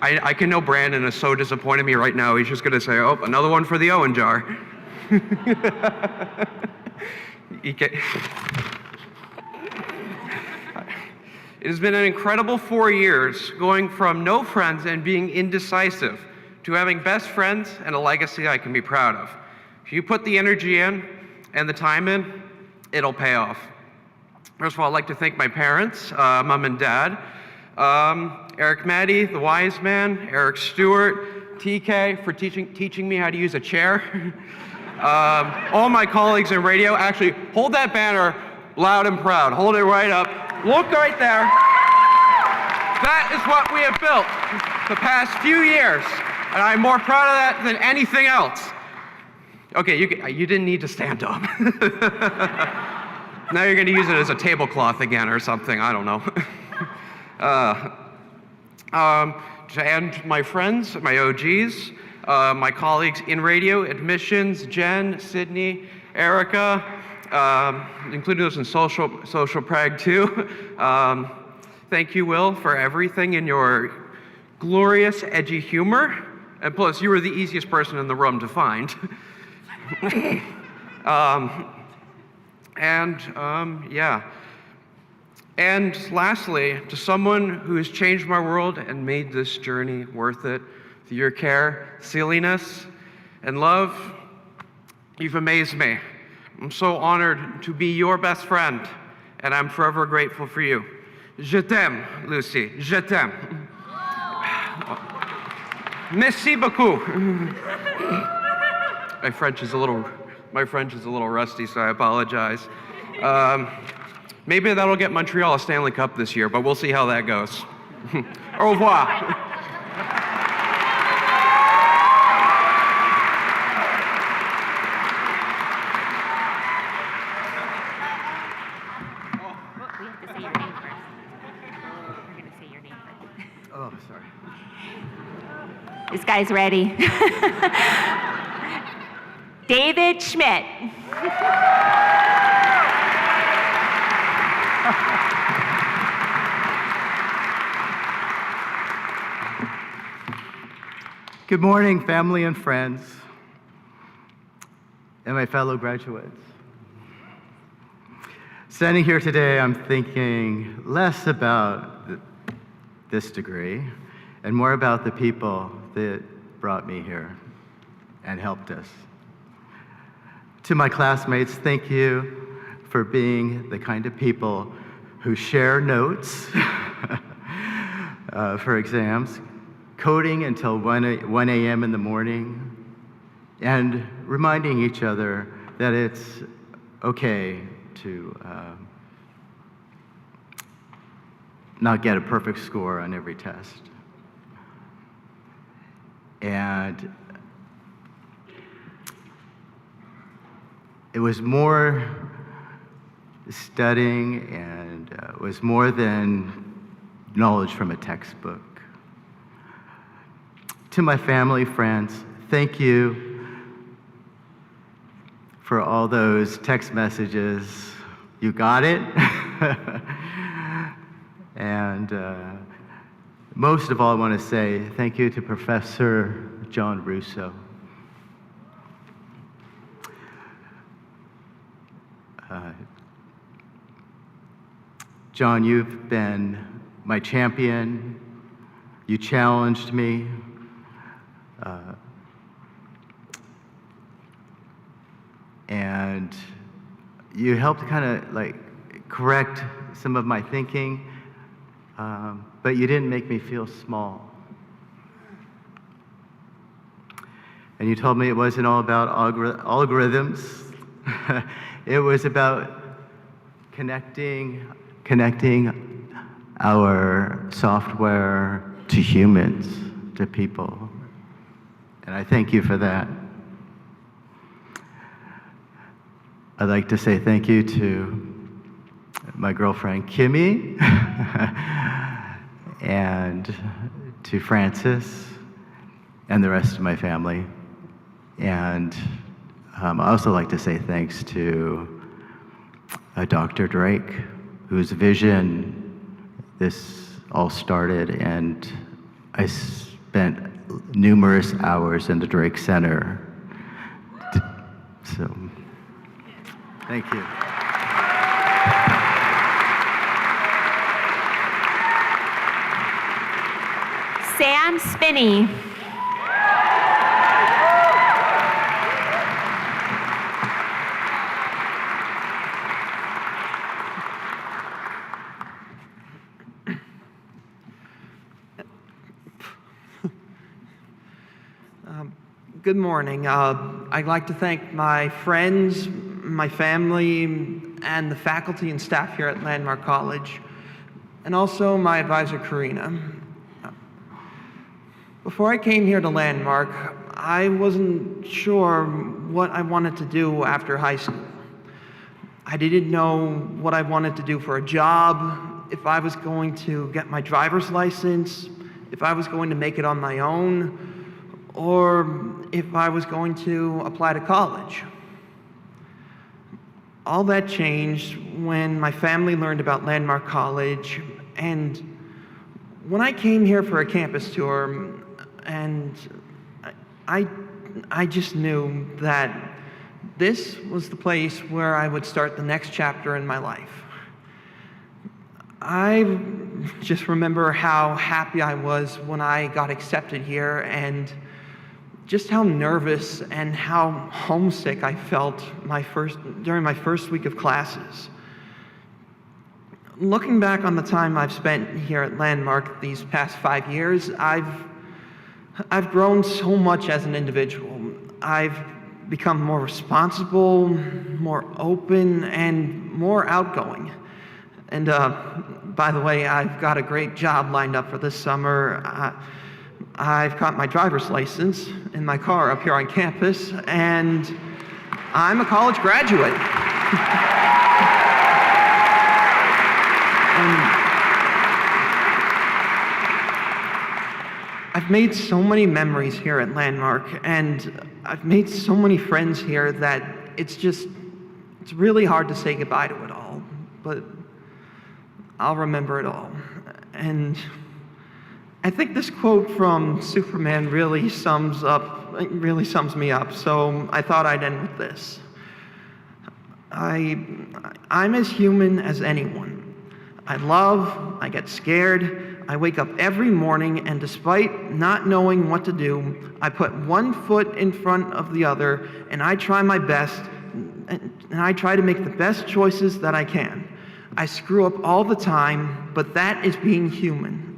I can know Brandon is so disappointed in me right now. He's just going to say, oh, another one for the Owen jar. It has been an incredible 4 years, going from no friends and being indecisive to having best friends and a legacy I can be proud of. If you put the energy in and the time in, it'll pay off. First of all, I'd like to thank my parents, Mom and Dad, Eric Maddie, the wise man, Eric Stewart, TK for teaching me how to use a chair. All my colleagues in radio, actually, hold that banner loud and proud. Hold it right up. Look right there. That is what we have built the past few years, and I'm more proud of that than anything else. Okay, you didn't need to stand up. Now you're going to use it as a tablecloth again or something. I don't know. And my friends, my OGs, my colleagues in radio, admissions, Jen, Sydney, Erica, including those in social prag too. Thank you, Will, for everything in your glorious, edgy humor. And plus, you were the easiest person in the room to find. Yeah. And lastly, to someone who has changed my world and made this journey worth it, through your care, silliness, and love, you've amazed me. I'm so honored to be your best friend, and I'm forever grateful for you. Je t'aime, Lucy. Je t'aime. Merci beaucoup. My French is a little rusty, so I apologize. Maybe that'll get Montreal a Stanley Cup this year, but we'll see how that goes. Au revoir. We have to say your name first. We're going to say your name first. Oh, sorry. This guy's ready. David Schmidt. Good morning, family and friends, and my fellow graduates. Standing here today, I'm thinking less about this degree and more about the people that brought me here and helped us. To my classmates, thank you for being the kind of people who share notes for exams, coding until 1 a.m. in the morning, and reminding each other that it's okay to not get a perfect score on every test. And it was more studying, and it was more than knowledge from a textbook. To my family, friends, thank you for all those text messages. You got it. And most of all, I want to say thank you to Professor John Russo. John, you've been my champion. You challenged me. And you helped kind of like correct some of my thinking, but you didn't make me feel small. And you told me it wasn't all about algorithms. It was about connecting our software to humans, to people. And I thank you for that. I'd like to say thank you to my girlfriend, Kimmy, and to Francis, and the rest of my family. And I also like to say thanks to Dr. Drake, whose vision this all started, and I spent numerous hours in the Drake Center. So, thank you. Sam Spinney. Good morning. I'd like to thank my friends, my family, and the faculty and staff here at Landmark College, and also my advisor, Karina. Before I came here to Landmark, I wasn't sure what I wanted to do after high school. I didn't know what I wanted to do for a job, if I was going to get my driver's license, if I was going to make it on my own, or if I was going to apply to college. All that changed when my family learned about Landmark College, and when I came here for a campus tour, and I just knew that this was the place where I would start the next chapter in my life. I just remember how happy I was when I got accepted here, and just how nervous and how homesick I felt during my first week of classes. Looking back on the time I've spent here at Landmark these past 5 years, I've grown so much as an individual. I've become more responsible, more open, and more outgoing. And by the way, I've got a great job lined up for this summer. I've got my driver's license in my car up here on campus, and I'm a college graduate. I've made so many memories here at Landmark, and I've made so many friends here that it's really hard to say goodbye to it all, but I'll remember it all. And I think this quote from Superman really sums me up, so I thought I'd end with this. I'm as human as anyone. I love, I get scared, I wake up every morning, and despite not knowing what to do, I put one foot in front of the other, and I try my best, and I try to make the best choices that I can. I screw up all the time, but that is being human.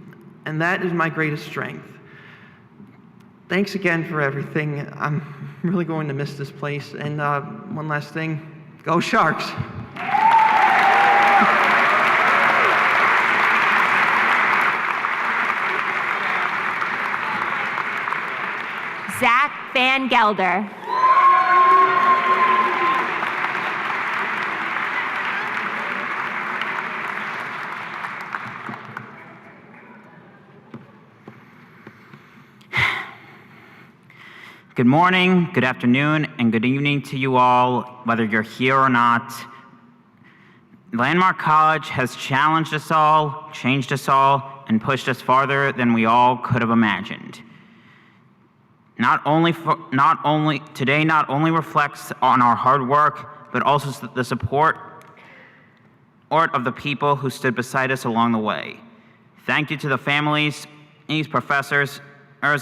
And that is my greatest strength. Thanks again for everything. I'm really going to miss this place. And one last thing, go Sharks. Zach Van Gelder. Good morning, good afternoon, and good evening to you all, whether you're here or not. Landmark College has challenged us all, changed us all, and pushed us farther than we all could have imagined. Today not only reflects on our hard work, but also the support of the people who stood beside us along the way. Thank you to the families, these professors,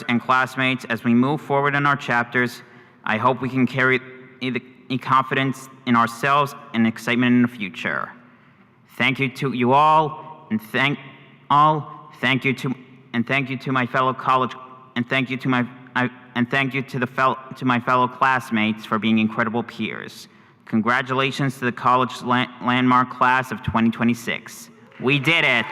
and classmates as we move forward in our chapters. I hope we can carry the confidence in ourselves and excitement in the future. Thank you to you all, and thank you to my fellow college, and thank you to my fellow classmates for being incredible peers. Congratulations to the college Landmark class of 2026. We did it.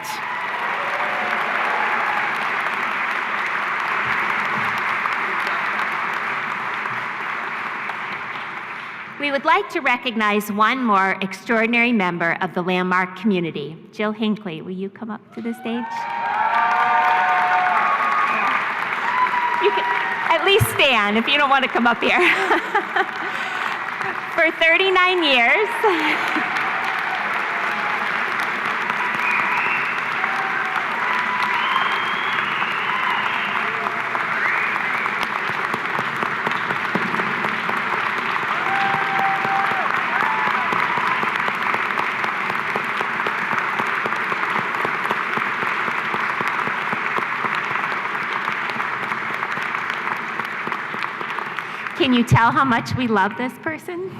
We would like to recognize one more extraordinary member of the Landmark community. Jill Hinckley, will you come up to the stage? You can at least stand if you don't want to come up here. For 39 years, Can you tell how much we love this person?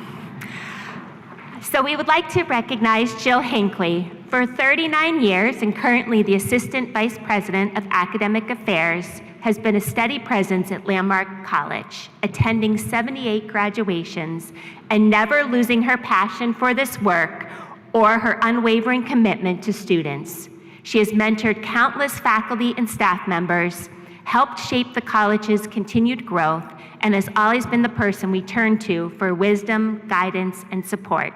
So we would like to recognize Jill Hinckley. For 39 years and currently the Assistant Vice President of Academic Affairs, has been a steady presence at Landmark College, attending 78 graduations and never losing her passion for this work or her unwavering commitment to students. She has mentored countless faculty and staff members, helped shape the college's continued growth, and has always been the person we turn to for wisdom, guidance, and support.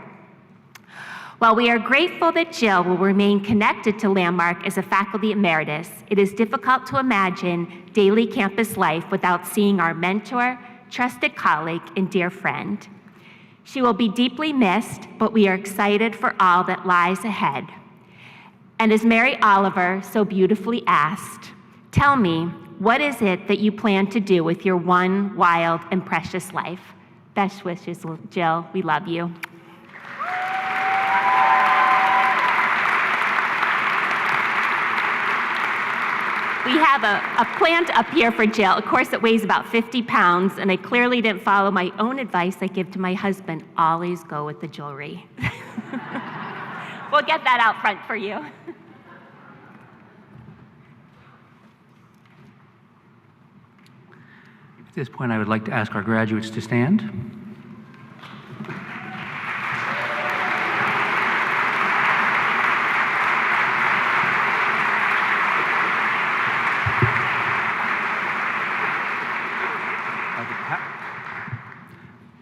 While we are grateful that Jill will remain connected to Landmark as a faculty emeritus, it is difficult to imagine daily campus life without seeing our mentor, trusted colleague, and dear friend. She will be deeply missed, but we are excited for all that lies ahead. And as Mary Oliver so beautifully asked, tell me, what is it that you plan to do with your one wild and precious life? Best wishes, Jill. We love you. We have a plant up here for Jill. Of course, it weighs about 50 pounds, and I clearly didn't follow my own advice I give to my husband. Always go with the jewelry. We'll get that out front for you. At this point, I would like to ask our graduates to stand.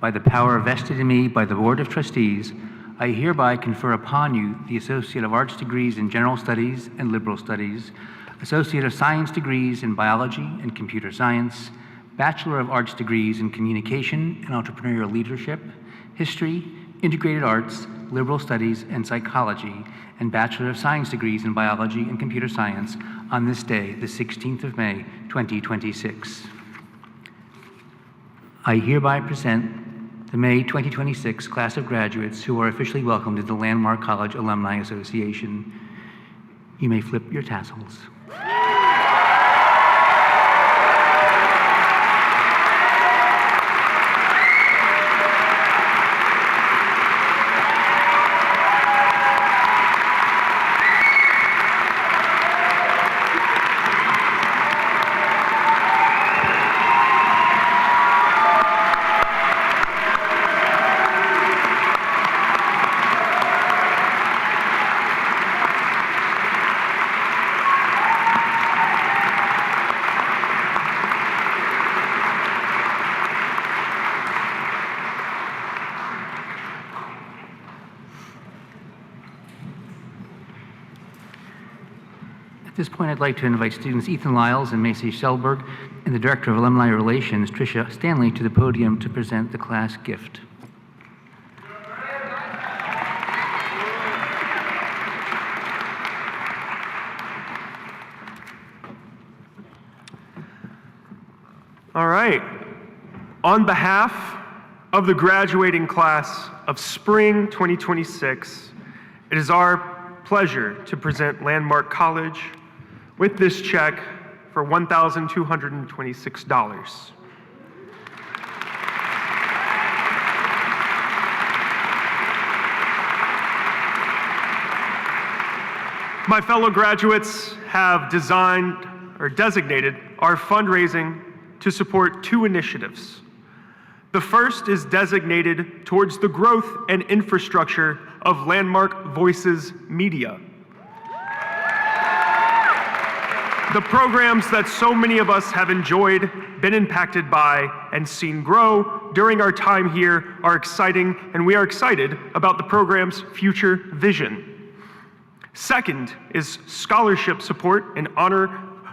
By the power vested in me by the Board of Trustees, I hereby confer upon you the Associate of Arts degrees in General Studies and Liberal Studies, Associate of Science degrees in Biology and Computer Science, Bachelor of Arts degrees in Communication and Entrepreneurial Leadership, History, Integrated Arts, Liberal Studies, and Psychology, and Bachelor of Science degrees in Biology and Computer Science on this day, the 16th of May, 2026. I hereby present the May 2026 class of graduates who are officially welcomed to the Landmark College Alumni Association. You may flip your tassels. At this point, I'd like to invite students Ethan Lyles and Macy Shellberg and the Director of Alumni Relations, Tricia Stanley, to the podium to present the class gift. All right. On behalf of the graduating class of spring 2026, it is our pleasure to present Landmark College with this check for $1,226. My fellow graduates have designed or designated our fundraising to support two initiatives. The first is designated towards the growth and infrastructure of Landmark Voices Media. The programs that so many of us have enjoyed, been impacted by, and seen grow during our time here are exciting, and we are excited about the program's future vision. Second is scholarship support in honor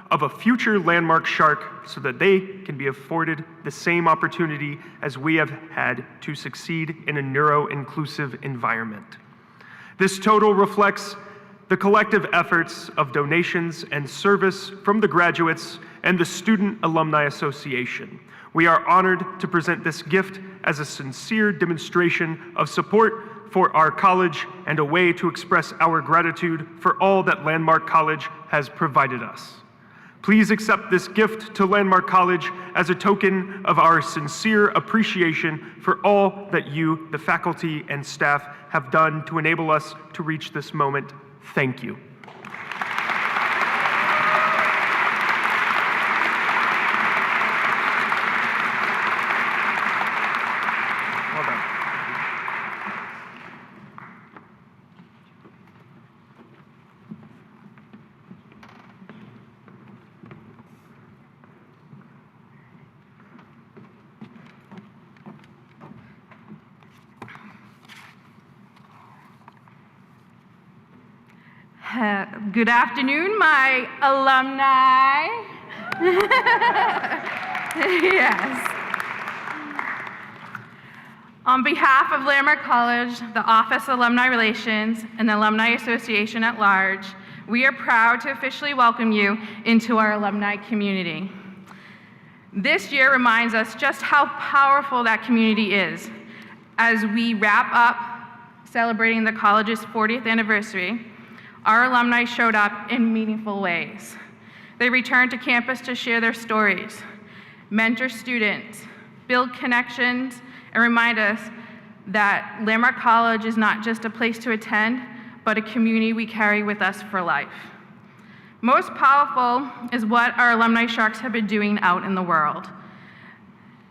of a future Landmark Shark so that they can be afforded the same opportunity as we have had to succeed in a neuro-inclusive environment. This total reflects the collective efforts of donations and service from the graduates and the Student Alumni Association. We are honored to present this gift as a sincere demonstration of support for our college and a way to express our gratitude for all that Landmark College has provided us. Please accept this gift to Landmark College as a token of our sincere appreciation for all that you, the faculty and staff, have done to enable us to reach this moment. Thank you. Well done. Good afternoon, my alumni. Yes. On behalf of Landmark College, the Office of Alumni Relations, and the Alumni Association at large, we are proud to officially welcome you into our alumni community. This year reminds us just how powerful that community is. As we wrap up celebrating the college's 40th anniversary, our alumni showed up in meaningful ways. They returned to campus to share their stories, mentor students, build connections, and remind us that Landmark College is not just a place to attend, but a community we carry with us for life. Most powerful is what our alumni sharks have been doing out in the world.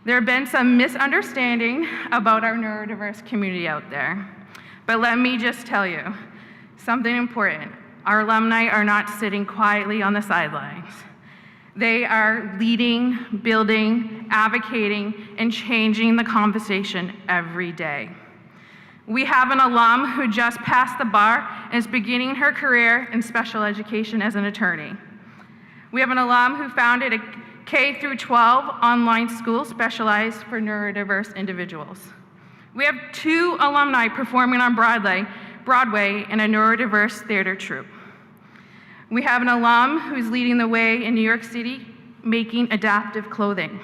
There have been some misunderstanding about our neurodiverse community out there, but let me just tell you, something important. Our alumni are not sitting quietly on the sidelines. They are leading, building, advocating, and changing the conversation every day. We have an alum who just passed the bar and is beginning her career in special education as an attorney. We have an alum who founded a K-12 online school specialized for neurodiverse individuals. We have 2 alumni performing on Broadway in a neurodiverse theater troupe. We have an alum who's leading the way in New York City making adaptive clothing.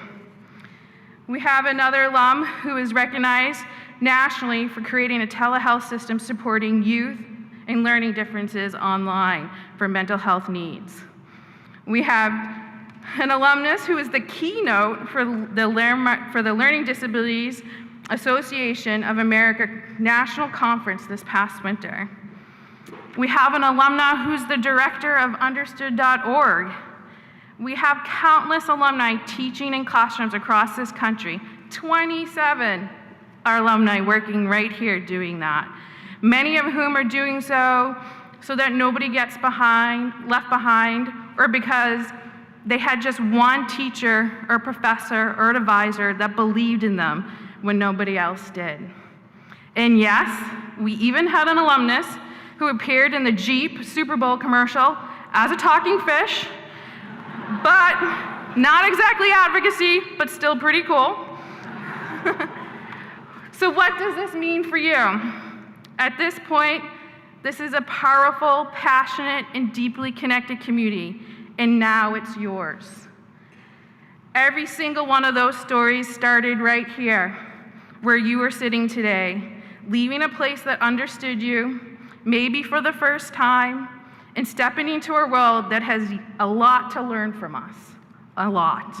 We have another alum who is recognized nationally for creating a telehealth system supporting youth and learning differences online for mental health needs. We have an alumnus who is the keynote for the Learning Disabilities Association of America National Conference this past winter. We have an alumna who's the director of Understood.org. We have countless alumni teaching in classrooms across this country. 27 are alumni working right here doing that. Many of whom are doing so that nobody gets left behind, or because they had just one teacher or professor or advisor that believed in them when nobody else did. And yes, we even had an alumnus who appeared in the Jeep Super Bowl commercial as a talking fish, but not exactly advocacy, but still pretty cool. So what does this mean for you? At this point, this is a powerful, passionate, and deeply connected community, and now it's yours. Every single one of those stories started right here, where you are sitting today, leaving a place that understood you, maybe for the first time, and stepping into a world that has a lot to learn from us, a lot.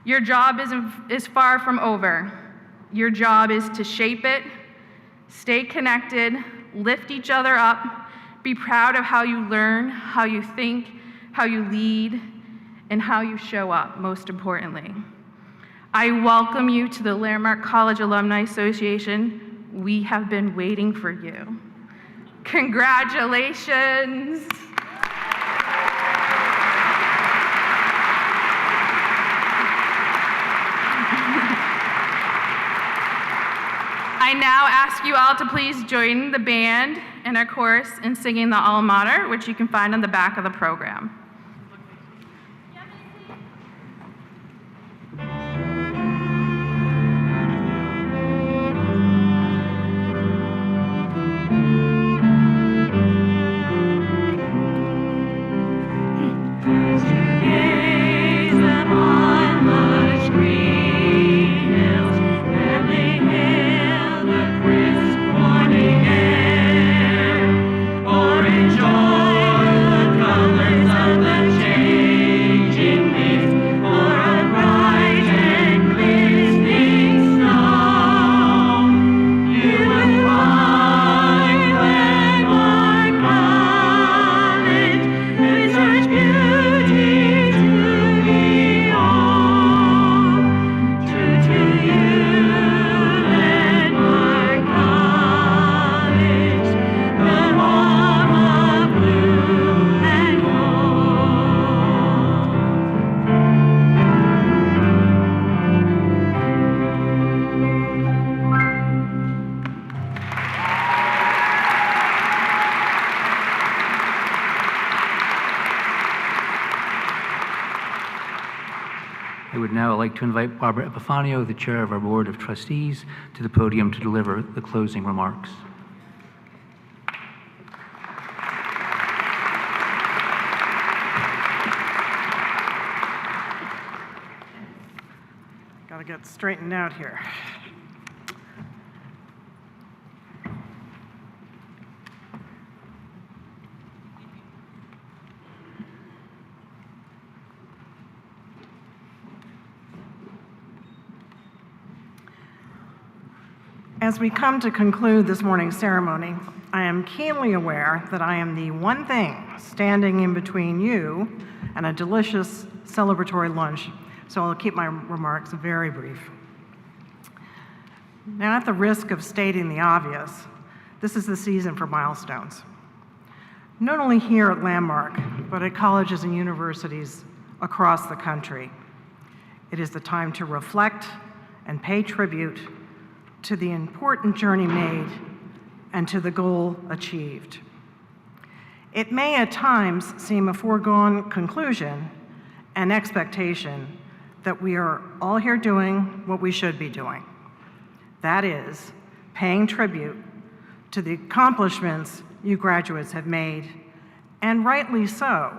Your job is far from over. Your job is to shape it, stay connected, lift each other up, be proud of how you learn, how you think, how you lead, and how you show up, most importantly. I welcome you to the Landmark College Alumni Association. We have been waiting for you. Congratulations. I now ask you all to please join the band and our chorus in singing the Alma Mater, which you can find on the back of the program. Enjoy the colors of the I would now like to invite Barbara Epifanio, the chair of our Board of Trustees, to the podium to deliver the closing remarks. Got to get straightened out here. As we come to conclude this morning's ceremony, I am keenly aware that I am the one thing standing in between you and a delicious celebratory lunch, so I'll keep my remarks very brief. Now, at the risk of stating the obvious, this is the season for milestones. Not only here at Landmark, but at colleges and universities across the country. It is the time to reflect and pay tribute to the important journey made and to the goal achieved. It may at times seem a foregone conclusion and expectation that we are all here doing what we should be doing. That is, paying tribute to the accomplishments you graduates have made, and rightly so.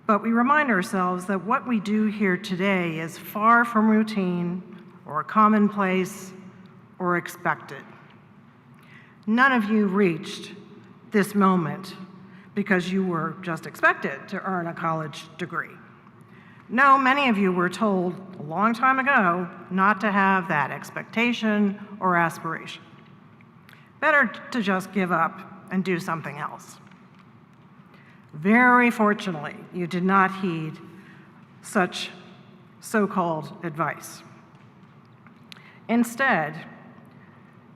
But we remind ourselves that what we do here today is far from routine or commonplace or expected. None of you reached this moment because you were just expected to earn a college degree. No, many of you were told a long time ago not to have that expectation or aspiration. Better to just give up and do something else. Very fortunately, you did not heed such so-called advice. Instead,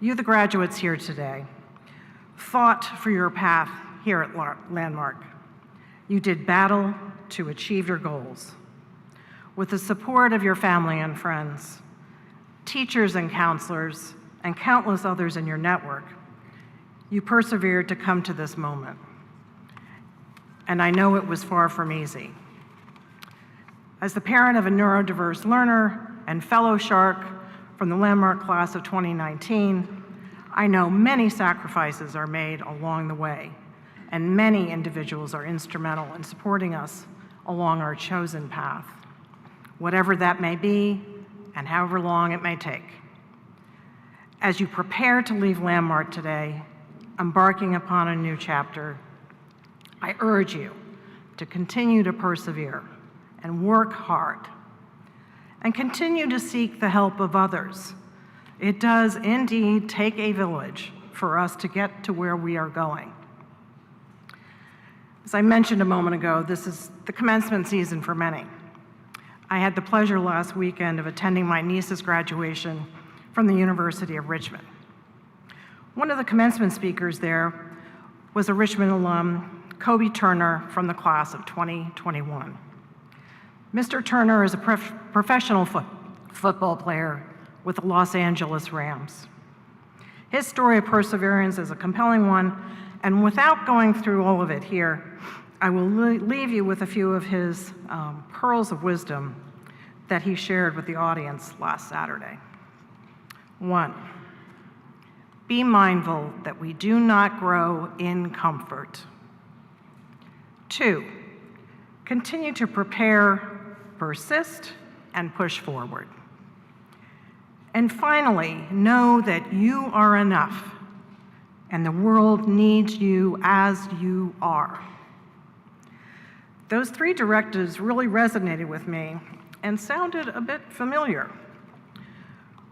you, the graduates here today, fought for your path here at Landmark. You did battle to achieve your goals. With the support of your family and friends, teachers and counselors, and countless others in your network, you persevered to come to this moment. And I know it was far from easy. As the parent of a neurodiverse learner and fellow Shark from the Landmark class of 2019, I know many sacrifices are made along the way, and many individuals are instrumental in supporting us along our chosen path, whatever that may be and however long it may take. As you prepare to leave Landmark today, embarking upon a new chapter, I urge you to continue to persevere and work hard, and continue to seek the help of others. It does indeed take a village for us to get to where we are going. As I mentioned a moment ago, this is the commencement season for many. I had the pleasure last weekend of attending my niece's graduation from the University of Richmond. One of the commencement speakers there was a Richmond alum, Kobe Turner, from the class of 2021. Mr. Turner is a professional football player with the Los Angeles Rams. His story of perseverance is a compelling one, and without going through all of it here, I will leave you with a few of his pearls of wisdom that he shared with the audience last Saturday. 1, be mindful that we do not grow in comfort. 2, continue to prepare, persist, and push forward. And finally, know that you are enough, and the world needs you as you are. Those 3 directives really resonated with me and sounded a bit familiar.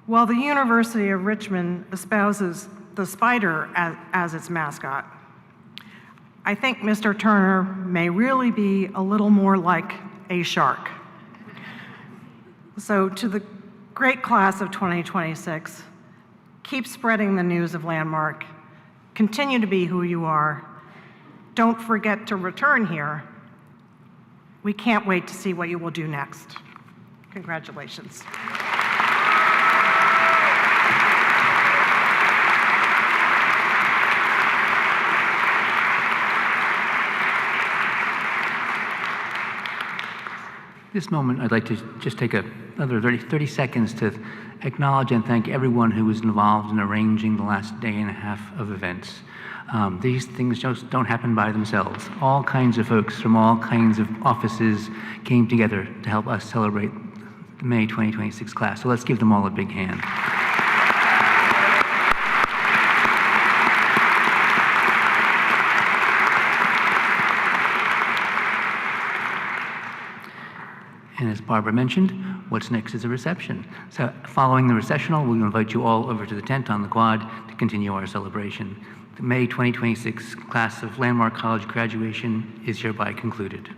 While the University of Richmond espouses the spider as its mascot, I think Mr. Turner may really be a little more like a shark. So to the great class of 2026, keep spreading the news of Landmark. Continue to be who you are. Don't forget to return here. We can't wait to see what you will do next. Congratulations. This moment, I'd like to just take another 30 seconds to acknowledge and thank everyone who was involved in arranging the last day and a half of events. These things just don't happen by themselves. All kinds of folks from all kinds of offices came together to help us celebrate the May 2026 class. So let's give them all a big hand. And as Barbara mentioned, what's next is a reception. So following the recessional, we'll invite you all over to the tent on the quad to continue our celebration. The May 2026 class of Landmark College graduation is hereby concluded.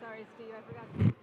Sorry, Steve, I forgot.